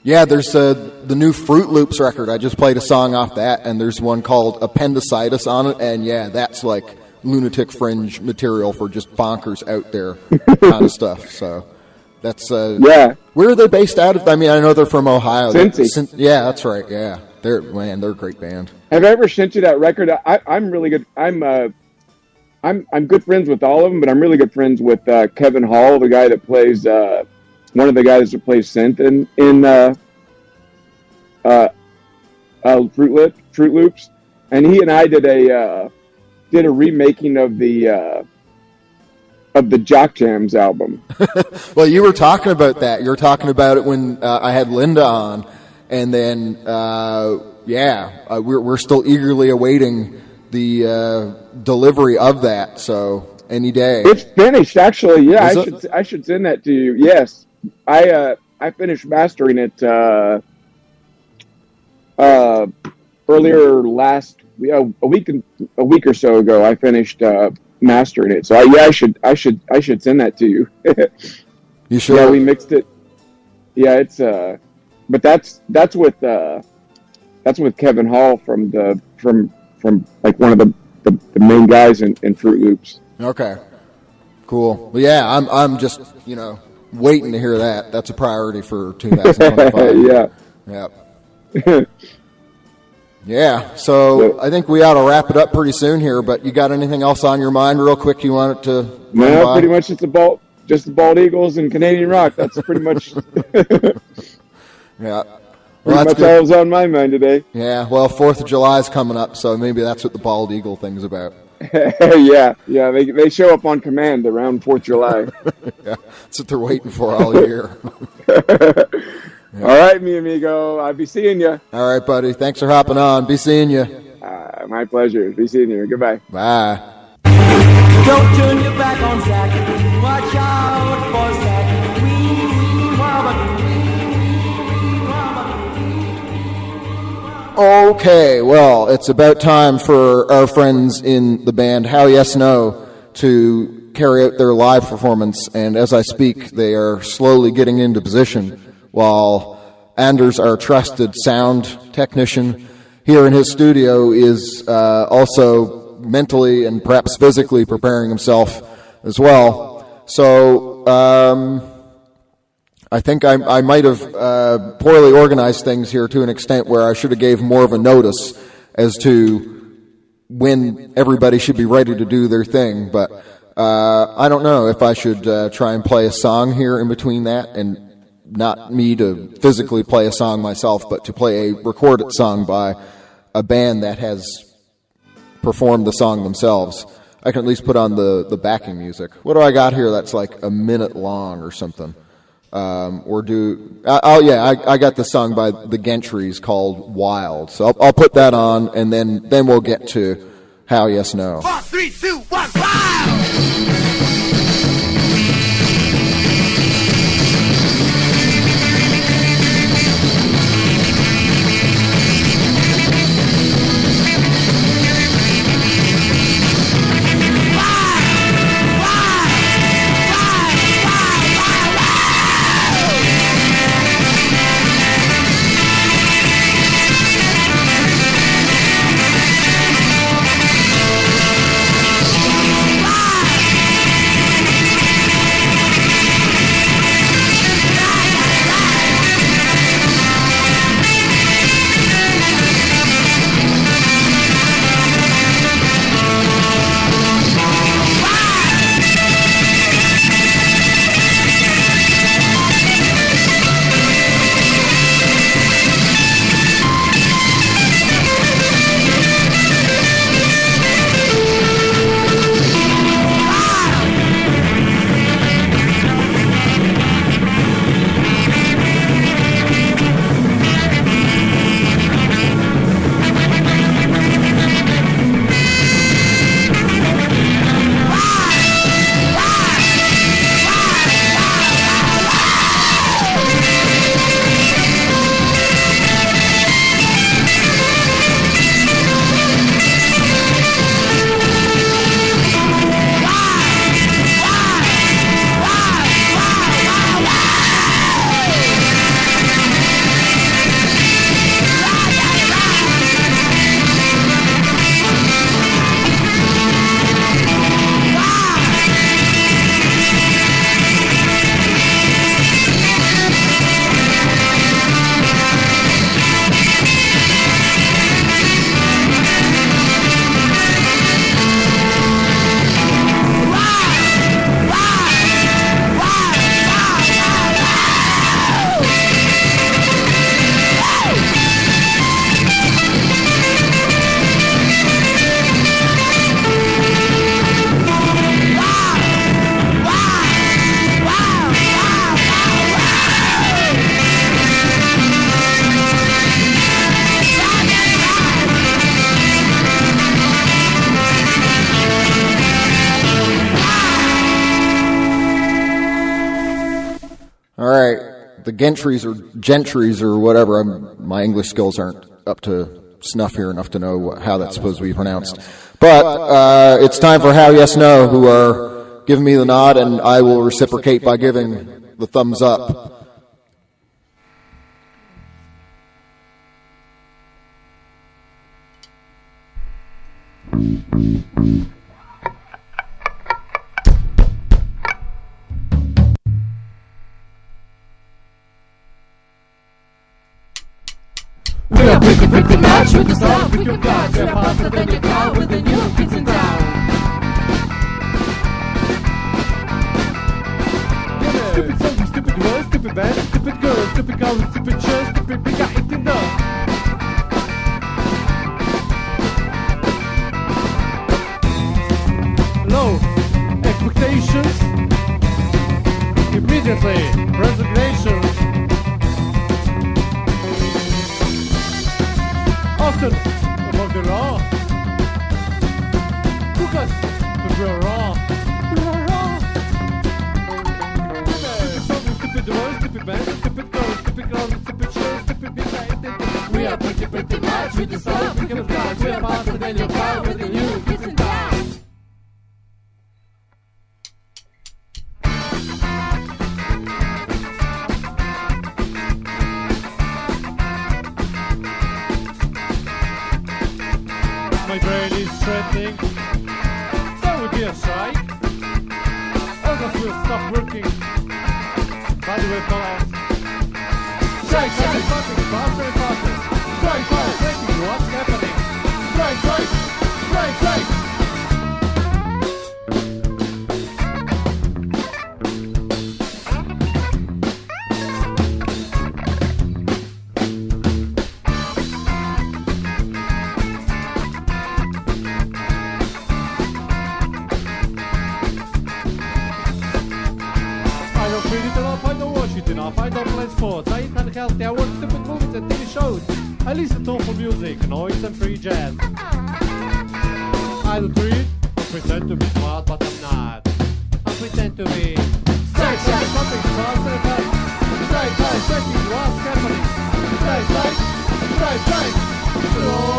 Yeah, there's the new Fruit Loops record. I just played a song off that, and there's one called Appendicitis on it, and yeah, that's like Lunatic Fringe material for just bonkers out there kind of stuff. So that's yeah. Where are they based out of? I mean, I know they're from Ohio. Cincy. Yeah, that's right. Yeah, they're a great band. Have I ever sent you that record? I'm really good. I'm good friends with all of them, but I'm really good friends with Kevin Hall, the guy that plays. One of the guys that plays synth in Fruit Loops, and he and I did a remaking of the Jock Jams album. Well, you were talking about that. You were talking about it when I had Linda on, And then, we're still eagerly awaiting the delivery of that. So any day. It's finished, actually. Yeah, Is I should send that to you. Yes, I finished mastering it earlier last a week or so ago. I finished mastering it. So I should send that to you. You sure? Yeah, we mixed it. Yeah, it's but that's with Kevin Hall from like one of the main guys in Fruit Loops. Okay, cool. Well, yeah, I'm just waiting to hear that. That's a priority for 2025. Yeah. Yeah. So I think we ought to wrap it up pretty soon here. But you got anything else on your mind, real quick? You want it to? No, pretty much it's just the Bald Eagles and Canadian rock. That's pretty much. Yeah. Well, that's all was on my mind today. Yeah. Well, 4th of July is coming up, so maybe that's what the Bald Eagle thing's about. Yeah. They show up on command around 4th of July. Yeah, that's what they're waiting for all year. Yeah. All right, mi amigo. I'll be seeing you. All right, buddy. Thanks for hopping on. Be seeing you. My pleasure. Be seeing you. Goodbye. Bye. Don't turn your back on Zach. Watch out for Zach. Wee, wobble, Okay, well, it's about time for our friends in the band Howie S&O to carry out their live performance, and as I speak, they are slowly getting into position, while Anders, our trusted sound technician here in his studio, is also mentally and perhaps physically preparing himself as well. So I think I might have poorly organized things here to an extent where I should have gave more of a notice as to when everybody should be ready to do their thing. But I don't know if I should try and play a song here in between that, and not me to physically play a song myself, but to play a recorded song by a band that has performed the song themselves. I can at least put on the backing music. What do I got here that's like a minute long or something? I got the song by the Gentrys called Wild. So I'll put that on, and then we'll get to How Yes No. 4, 3, 2, 1, wild! the gentries or whatever. My English skills aren't up to snuff here enough to know how that's supposed to be pronounced. But it's time for How Yes No, who are giving me the nod, and I will reciprocate by giving the thumbs up. We are pretty much with the stuff we can got. We're faster than your car with the new kids in town. Stupid song, stupid words, stupid band, stupid girls, stupid cars, stupid chairs, stupid big guy eating the. Low expectations, immediately resignation. Often above the law. Because we're raw. We're raw. Stupid words, stupid bands, stupid girls, stupid clothes, stupid shirts, stupid big guy. We are pretty much with the stuff we can got. We are faster than your car with the new kids in town. My brain is threatening. There will be a strike. Organs will stop working. Body will collapse. Strike, strike, faster and faster. Strike, strike, breaking. What's happening? Strike, strike, strike, strike. I don't play sports, I eat unhealthy, I watch stupid movies and TV shows. I listen to awful music, noise and free jazz. I don't read, pretend to be smart but I'm not. I pretend to be strike, strike, something fast and fast. Strike, strike, checking what's happening. Strike, strike, strike, strike. Slow.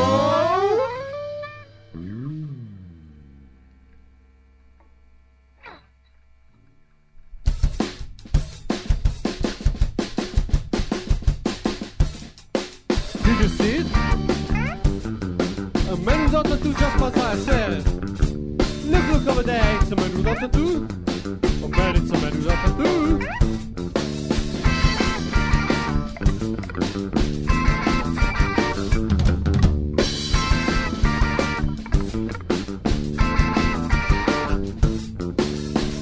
Did you see it? A man without a tattoo just passed by, I said. Look over there, it's a man without a tattoo. Oh man, it's a man without a tattoo.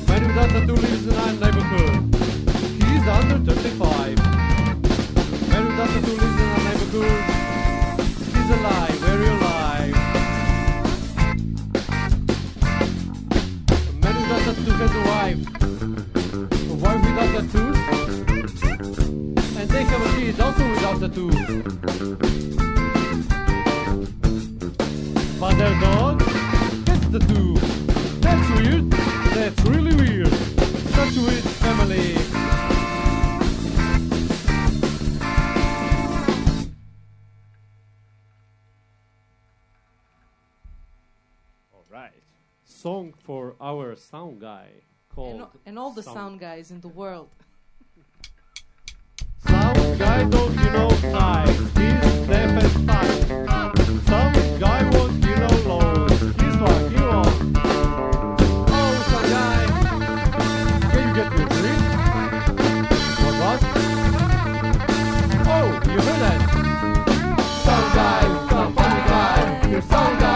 Man without a tattoo lives in our neighborhood. He's under 35. Man without a tattoo lives in our neighborhood. He's alive, very alive. A man without a tattoo has a wife. A wife without a tattoo. And they have a kid also without a tattoo. But their dog gets a tattoo. That's weird. That's really weird. Such a weird family. Right. Song for our sound guy called and all the sound guys in the world. Sound guy, don't you know nice? He's deaf as fuck. Sound guy won't you know low. He's what you want. Oh, sound guy, can you get me a drink? What? Oh, you heard that? Sound guy, some funny guy. You're sound guy.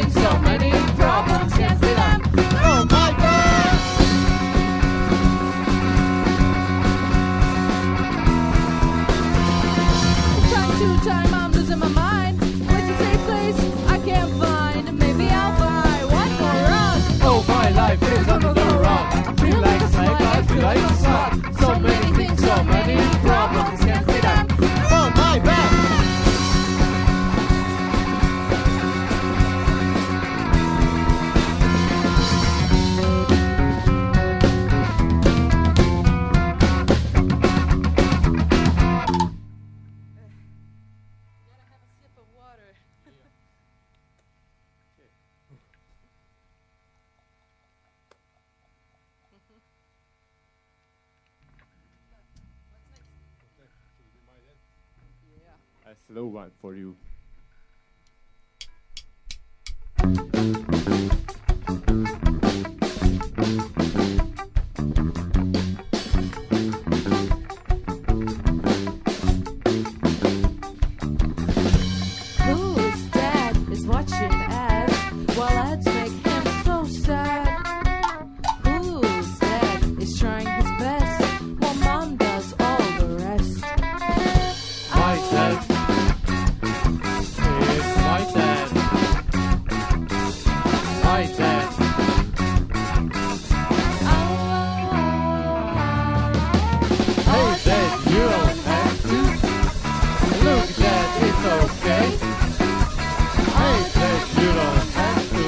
things, so many problems, can't see them. Oh my God! Trying to time, I'm losing my mind. Where's a safe place I can't find? Maybe I'll buy one more round. Oh, my life is under the rock. I feel like a snake, I feel like a slot. So many things, so many problems, can't see them. Oh my back! A slow one for you. Whose dad is watching ads while ads make him so sad? Whose dad is trying his best while mom does all the rest? My dad is my dad. My dad. Hey dad, you don't have to. Look dad, it's okay. Hey dad, you don't have to.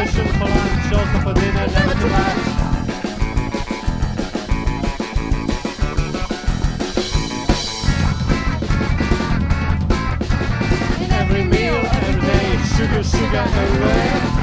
celebration for lunch, also for dinner, never too much. Every meal, every day, sugar, sugar everywhere.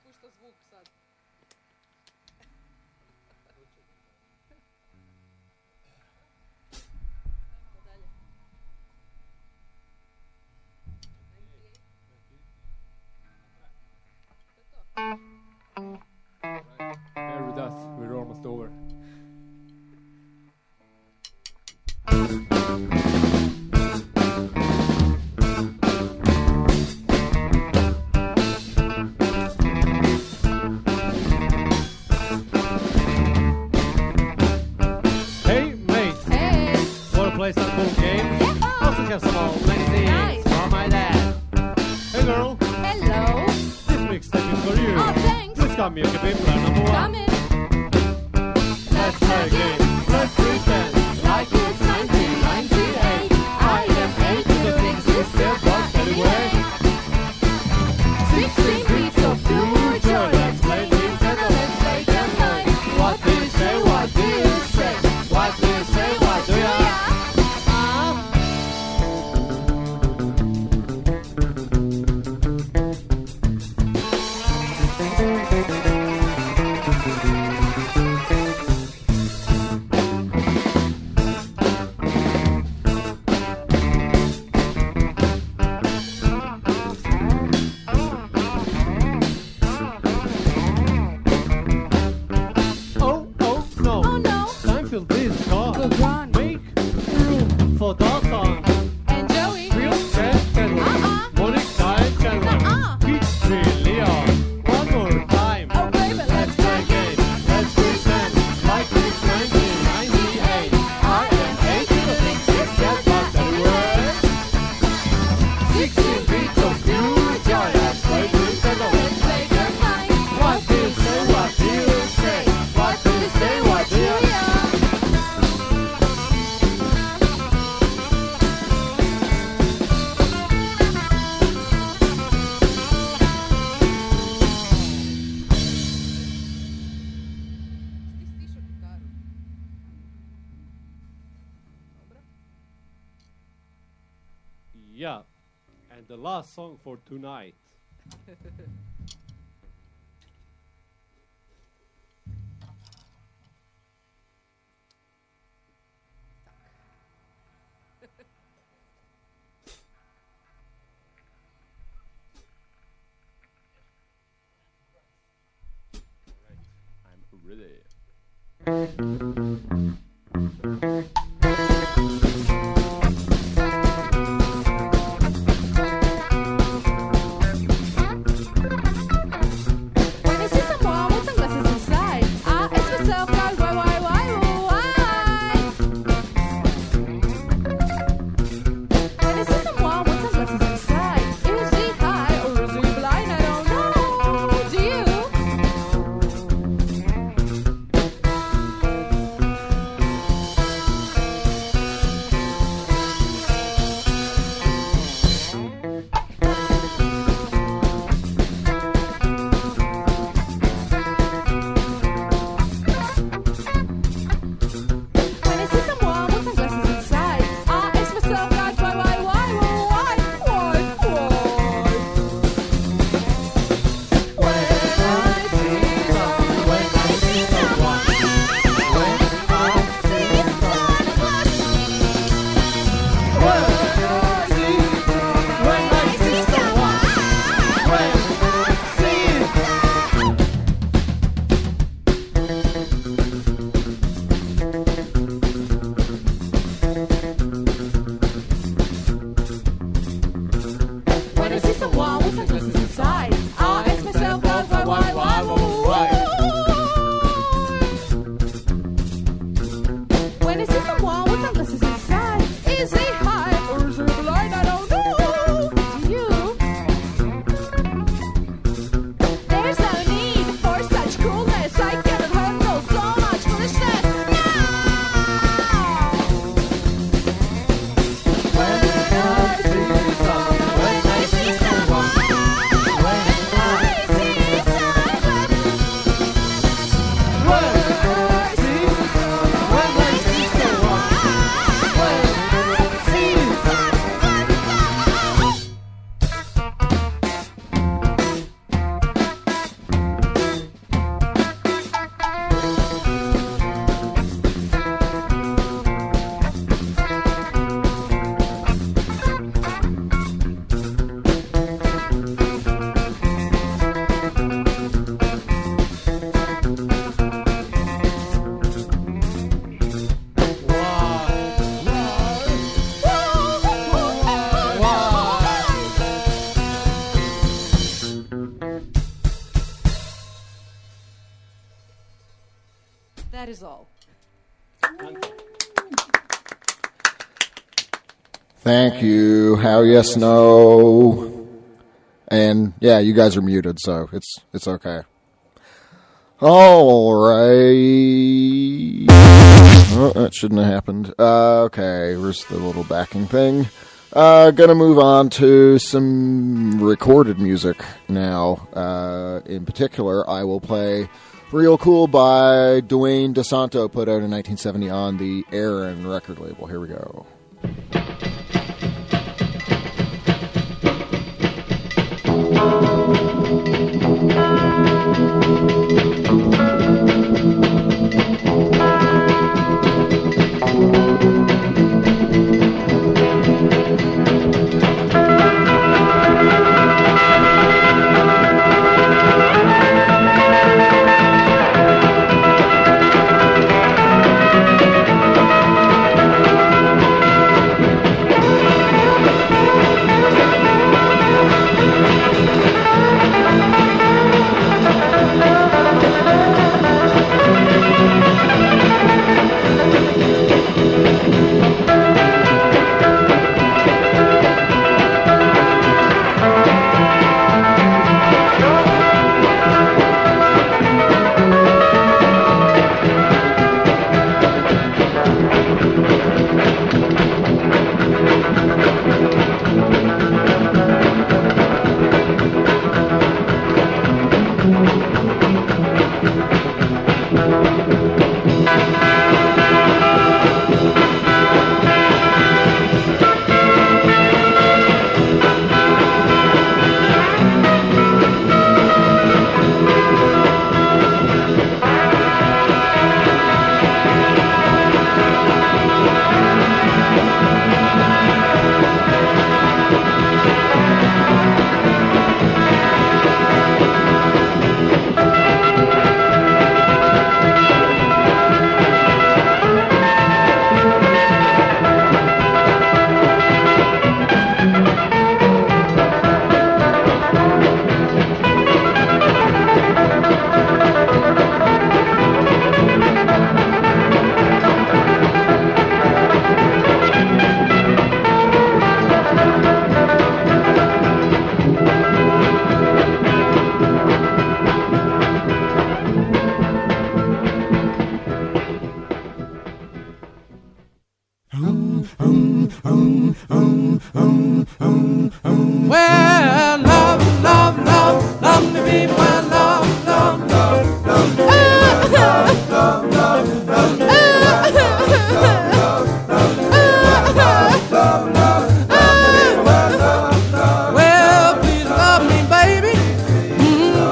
pušta zvuk sad. Bear with us, we're almost over. Hey mate, Hey! wanna play some cool games? Also have some old magazines Nice. from my dad. Hey girl, Hello! this mixtape is for you. Oh, thanks! Please come, you can be plan number one. Come in! Let's play a game. Let's pretend Like it's 1998. I am 8 to the big sister, but anyway. 16 beats of pure joy. Let's play Nintendo, let's play the night. What do you say? What do you say? What do you say? What do ya? Oh, no. Oh no! Time for this car. Good run. Make room for Dawson. And Joey? Real Ted Chandler. Monica and Chandler. Peach Leon. One more time. Oh baby, let's play a game. Let's pretend like it's 1998. I am 8 to the big sister, but anyway. 16 beats of pure joy. Let's play Nintendo, let's play the night. What do you say? What do you say? What do you say? What do ya? Yeah. And the last song for tonight. I'm ready. When I see someone with sunglasses inside, I ask myself, why? When I see someone with sunglasses inside, is he high or is he blind? I don't know. Do you? That is all. Thank you. How, yes, no. And yeah, you guys are muted, so it's okay. All right. Oh, that shouldn't have happened. Okay, where's the little backing thing? Gonna move on to some recorded music now. In particular, I will play Real Cool by Dwayne DeSanto, put out in 1970 on the Aaron record label. Here we go. Well, love, love, love, love me, baby. Well, love, love, love, love me, baby. Well, love, love, love, love me, baby. Well, love, love, love me, baby. Well, love, love, love, love me, baby. Well, love, love. Well, please love me, baby.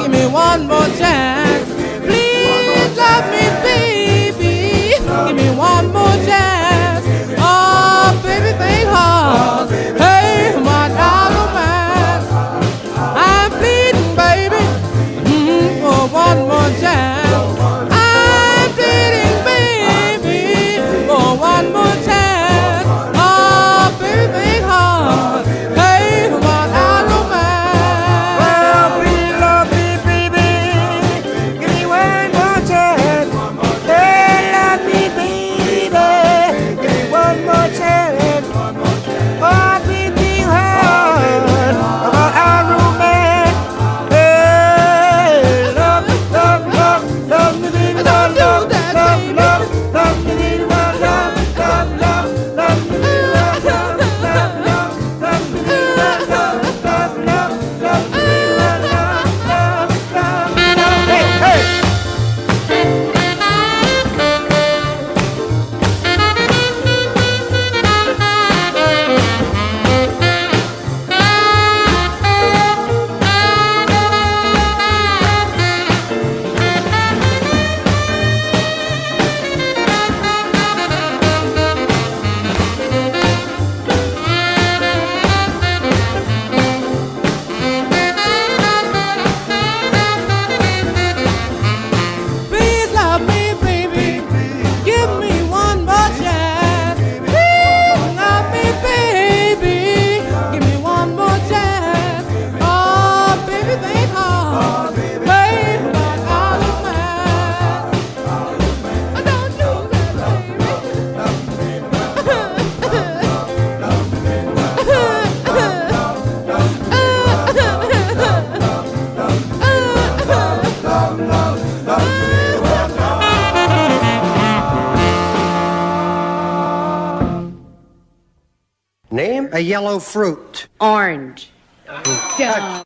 Give me one more chance. Please love me, baby. Give me one more chance. Oh, baby, think hard. Hey, my darling man, I'm pleading, baby, for one more chance. I'm pleading, baby, for one more chance. Oh, baby, think hard. Hey, my darling man. Well, please love me, baby. Name a yellow fruit. Orange. Duh.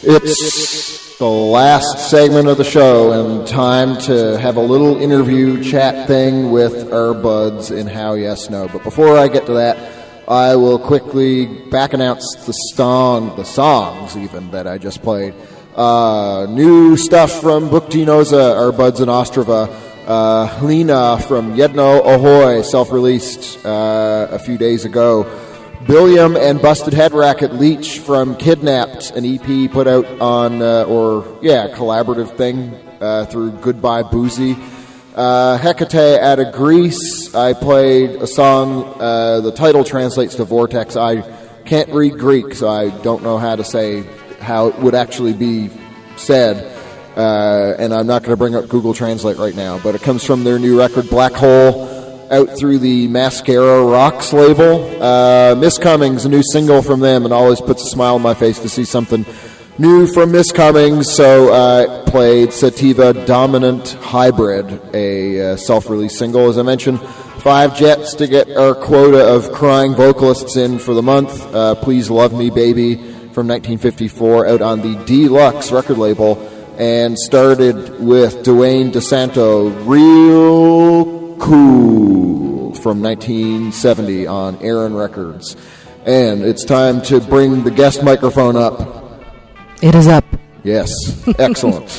It's the last segment of the show and time to have a little interview chat thing with our buds in How Yes No. But before I get to that, I will quickly back announce the songs even that I just played. New stuff from Buktinoza, our buds in Ostrava. Hlina from Jedno Ahoy, self-released a few days ago. Billiam and Busted Head Racket Leech from Kidnapped, an EP put out on, collaborative thing through Goodbye Boozy. Hecate out of Greece, I played a song, the title translates to Vortex. I can't read Greek, so I don't know how to say how it would actually be said, and I'm not going to bring up Google Translate right now, but it comes from their new record, Black Hole, out through the Mascara Rocks label. Miss Cummings, a new single from them, and always puts a smile on my face to see something new from Miss Cummings, so I played Sativa Dominant Hybrid, a self-released single. As I mentioned, 5 jets to get our quota of crying vocalists in for the month. Please Love Me Baby from 1954 out on the Deluxe record label, and started with Dwayne DeSanto, Real Cool from 1970 on Aaron Records. And it's time to bring the guest microphone up. It is up. Yes, excellent.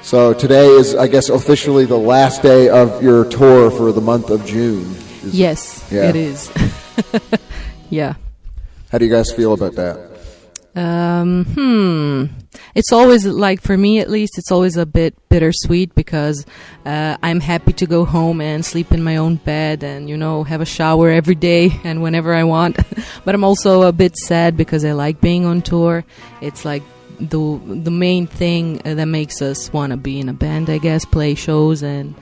So today is, I guess, officially the last day of your tour for the month of June. Yes, it is. Yeah. How do you guys feel about that? It's always, like, for me at least, it's always a bit bittersweet because I'm happy to go home and sleep in my own bed and, have a shower every day and whenever I want. But I'm also a bit sad because I like being on tour. It's like the main thing that makes us want to be in a band, I guess, play shows and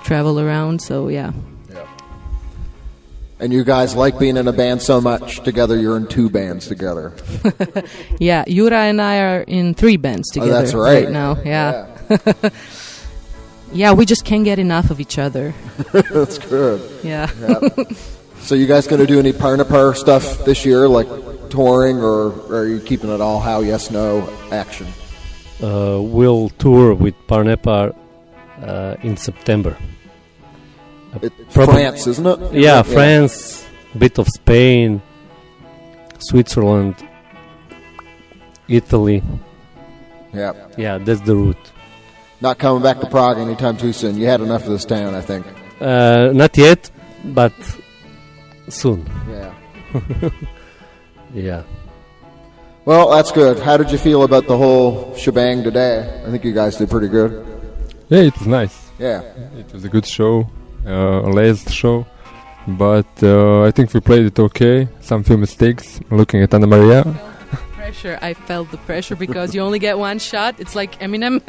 travel around. So, yeah. And you guys like being in a band so much together, you're in 2 bands together. Yeah, Jura and I are in 3 bands together that's right now. Yeah. Yeah, we just can't get enough of each other. That's good. Yeah. So you guys going to do any Parnapar stuff this year, like touring, or are you keeping it all How Yes No action? We'll tour with Parnapar in September. France, isn't it? Yeah, France, bit of Spain, Switzerland, Italy. Yeah, that's the route. Not coming back to Prague anytime too soon. You had enough of this town, I think. Not yet, but soon. Yeah. Yeah. Well, that's good. How did you feel about the whole shebang today? I think you guys did pretty good. Yeah, it was nice. Yeah. It was a good show. A last show, but I think we played it okay. Some few mistakes. Looking at Anna Maria. Pressure. I felt the pressure because you only get one shot. It's like Eminem.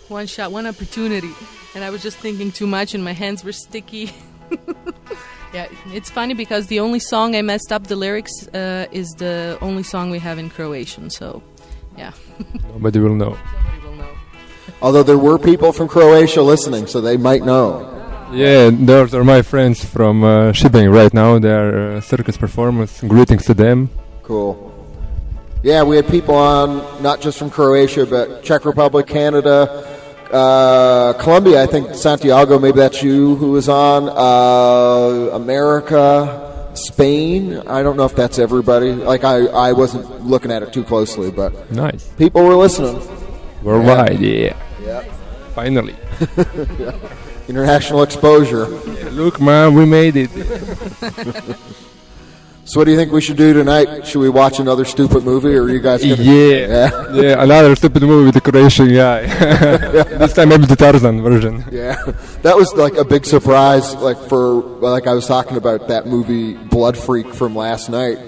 One shot, one opportunity. And I was just thinking too much and my hands were sticky. Yeah, it's funny because the only song I messed up the lyrics is the only song we have in Croatian. So, yeah. Nobody will know. Although there were people from Croatia listening, so they might know. Yeah, those are my friends from Shebang right now. They are circus performers. Greetings to them. Cool. Yeah, we had people on, not just from Croatia, but Czech Republic, Canada, Colombia, I think Santiago, maybe that's you who was on, America, Spain. I don't know if that's everybody. Like, I wasn't looking at it too closely, but nice. People were listening. Worldwide, yeah. Finally. Yeah. International exposure. Yeah, look, man, we made it. So what do you think we should do tonight? Should we watch another stupid movie, or are you guys gonna... Yeah, another stupid movie with the Croatian guy. This time maybe the Tarzan version. Yeah, that was like a big surprise, like I was talking about that movie Blood Freak from last night.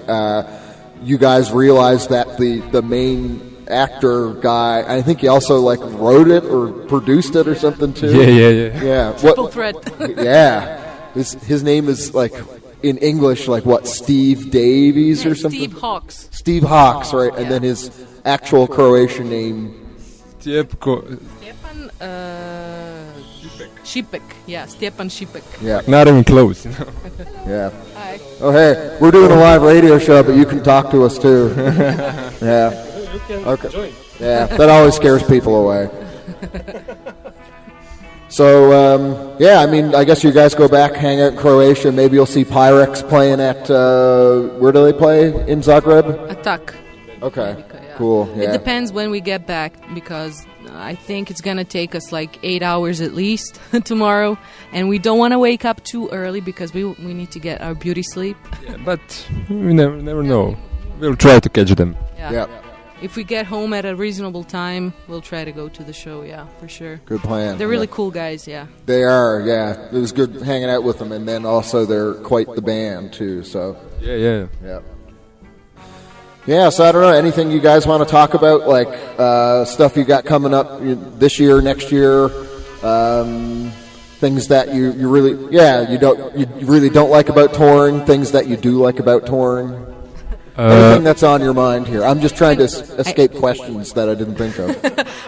You guys realized that the main actor guy, I think he also like wrote it or produced it or something too. Yeah. Triple threat. Yeah, his name is like in English like what, Steve Davies or something. Steve Hawks, right? And then his actual Croatian name. Stjepan. Šipek, yeah, Stjepan Šipek. Yeah. Not even close. Yeah. Hi. Oh, hey, we're doing a live radio show, but you can talk to us too. Yeah. Okay. Yeah, that always scares people away. So, yeah, I mean, I guess you guys go back, hang out in Croatia. Maybe you'll see Pyrex playing at, where do they play in Zagreb? Attack. Okay, cool. Yeah. It depends when we get back, because I think it's going to take us like 8 hours at least tomorrow. And we don't want to wake up too early because we need to get our beauty sleep. Yeah, but we never know. We'll try to catch them. Yeah. If we get home at a reasonable time, we'll try to go to the show, yeah, for sure. Good plan. They're really cool guys, yeah. They are, yeah. It was good hanging out with them, and then also they're quite the band, too, so. Yeah. Yeah, so I don't know, anything you guys want to talk about, like stuff you got coming up this year, next year, things that you really, you really don't like about touring, things that you do like about touring? Anything that's on your mind here. I'm just trying to escape questions that I didn't think of.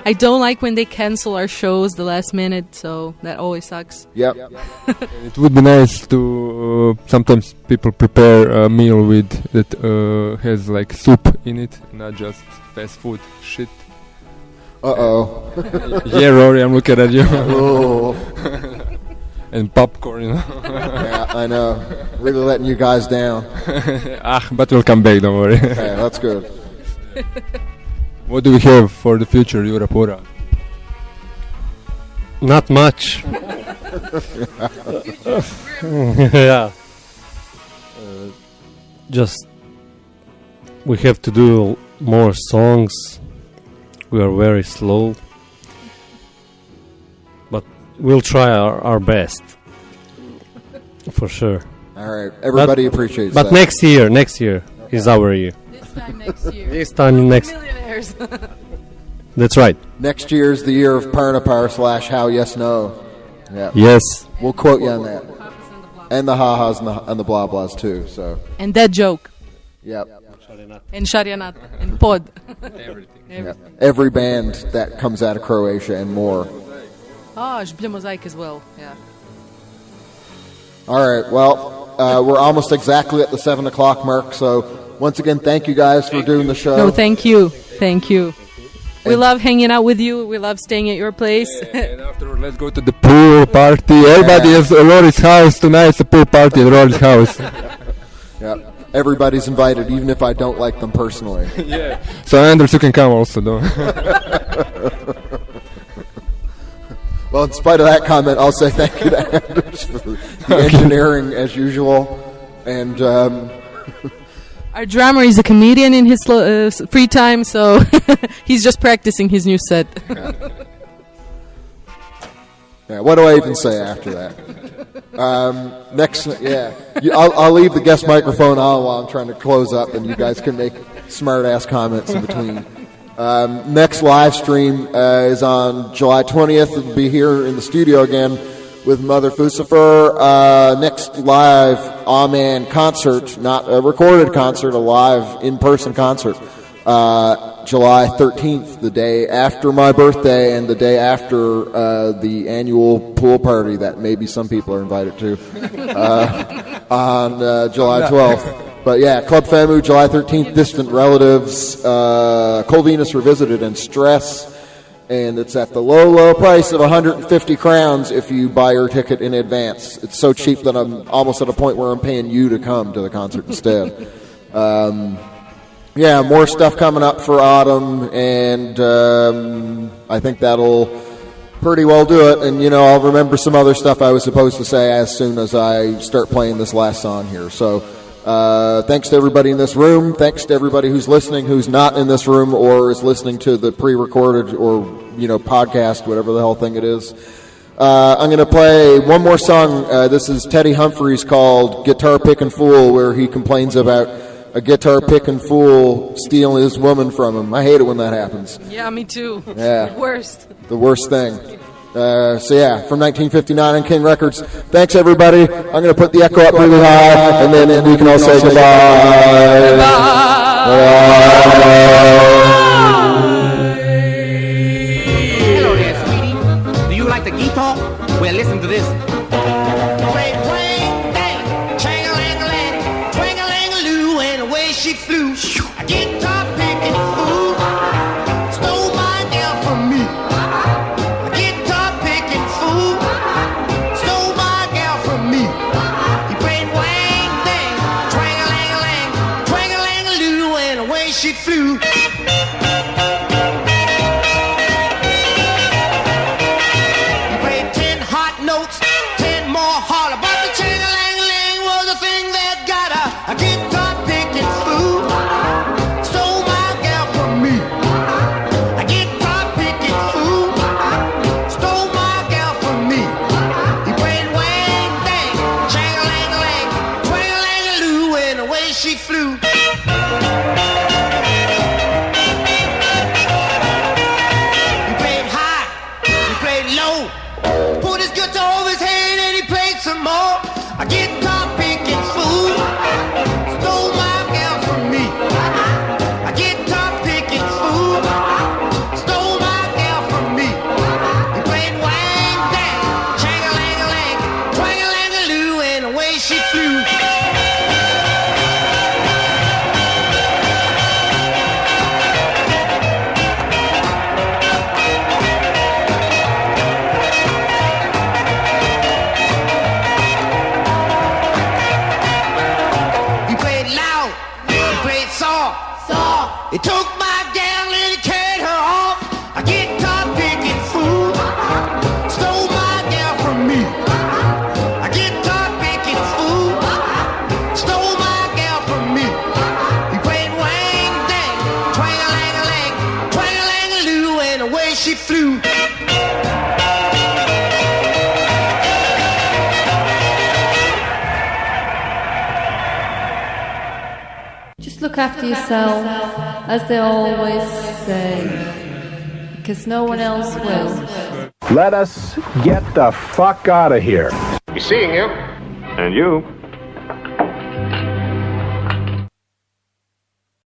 I don't like when they cancel our shows the last minute, so that always sucks. Yep. It would be nice to sometimes people prepare a meal with that has like soup in it, not just fast food shit. Uh-oh. Yeah, Rory, I'm looking at you. Oh. And popcorn, you know. Yeah, I know. Really letting you guys down. But we'll come back, don't worry. Okay, that's good. What do we have for the future, Jurapura? Not much. Yeah. Just we have to do more songs. We are very slow. But we'll try our best. For sure. All right. Everybody appreciates that. But next year is our year. This time next year. This time next. Millionaires. That's right. Next year is the year of Parnapar / How Yes No. Yeah. Yes. We'll quote you on that. And the ha-has and the blah-blahs too. So. And that joke. Yep. And Sharianat. And Pod. Everything. Yep. Every band that comes out of Croatia and more. M.A.Z.E as well, yeah. All right, well, we're almost exactly at the 7 o'clock mark, so once again, thank you guys for doing the show. No, thank you. We love hanging out with you. We love staying at your place. And afterward, let's go to the pool party. Everybody is at Rory's house tonight. It's a pool party at Rory's house. Yep. Everybody's invited, even if I don't like them personally. Yeah. So Anders, you can come also, though. Well, in spite of that comment, I'll say thank you to Anders for the engineering as usual. And our drummer is a comedian in his free time, so he's just practicing his new set. Yeah, what do I even say after that? I'll leave the guest microphone on while I'm trying to close up, and you guys can make smart-ass comments in between. Next live stream is on July 20th. We'll be here in the studio again with Mother Fusifer. Next live Amen concert, not a recorded concert, a live in-person concert. July 13th, the day after my birthday and the day after the annual pool party that maybe some people are invited to on July 12th. But yeah, Club FAMU, July 13th, Distant Relatives, Cold Venus Revisited, and Stress. And it's at the low, low price of 150 crowns if you buy your ticket in advance. It's so cheap that I'm almost at a point where I'm paying you to come to the concert instead. Yeah, more stuff coming up for autumn, and I think that'll pretty well do it. And, I'll remember some other stuff I was supposed to say as soon as I start playing this last song here. So thanks to everybody in this room. Thanks to everybody who's listening, who's not in this room or is listening to the pre-recorded or, podcast, whatever the hell thing it is. I'm going to play one more song. This is Teddy Humphries called Guitar Pickin' Fool, where he complains about a guitar pickin' fool stealing his woman from him. I hate it when that happens. Yeah, me too. Yeah. The worst thing. From 1959 on King Records. Thanks, everybody. I'm going to put the echo up really high, and then we can all say goodbye. Hello there, sweetie. Do you like the guitar? Well, listen to this. Played twang, dang, chang-a-lang-a-lang, twang-a-lang-a-loo, and away she flew. A guitar picking fool stole my gal from me. A guitar picking fool stole my gal from me. He played wang, dang, twang-a-lang-a-lang, twang-a-lang-a-loo, and away she flew. A guitar picking fool stole my gal from me. A guitar picking fool stole my gal from me. He played wang dang, chang-a-lang-a-lang, twang-a-lang-a-loo, and away she flew. He played high, he played low, put his guitar over his head and he played some more. A guitar picking fool stole my gal from me. A guitar picking fool stole my gal from me. He played wang dang, chang-a-lang-a-lang, twang-a-lang-a-loo, and away she flew. He took my gal and he carried her off. A guitar picking fool stole my gal from me. A guitar picking fool stole my gal from me. He played wang dang, twang-a-lang-a-lang, twang-a-lang-a-loo, and away she flew. Just look after yourself, as they always say, because no one else will. Let us get the fuck out of here. Be seeing you. And you.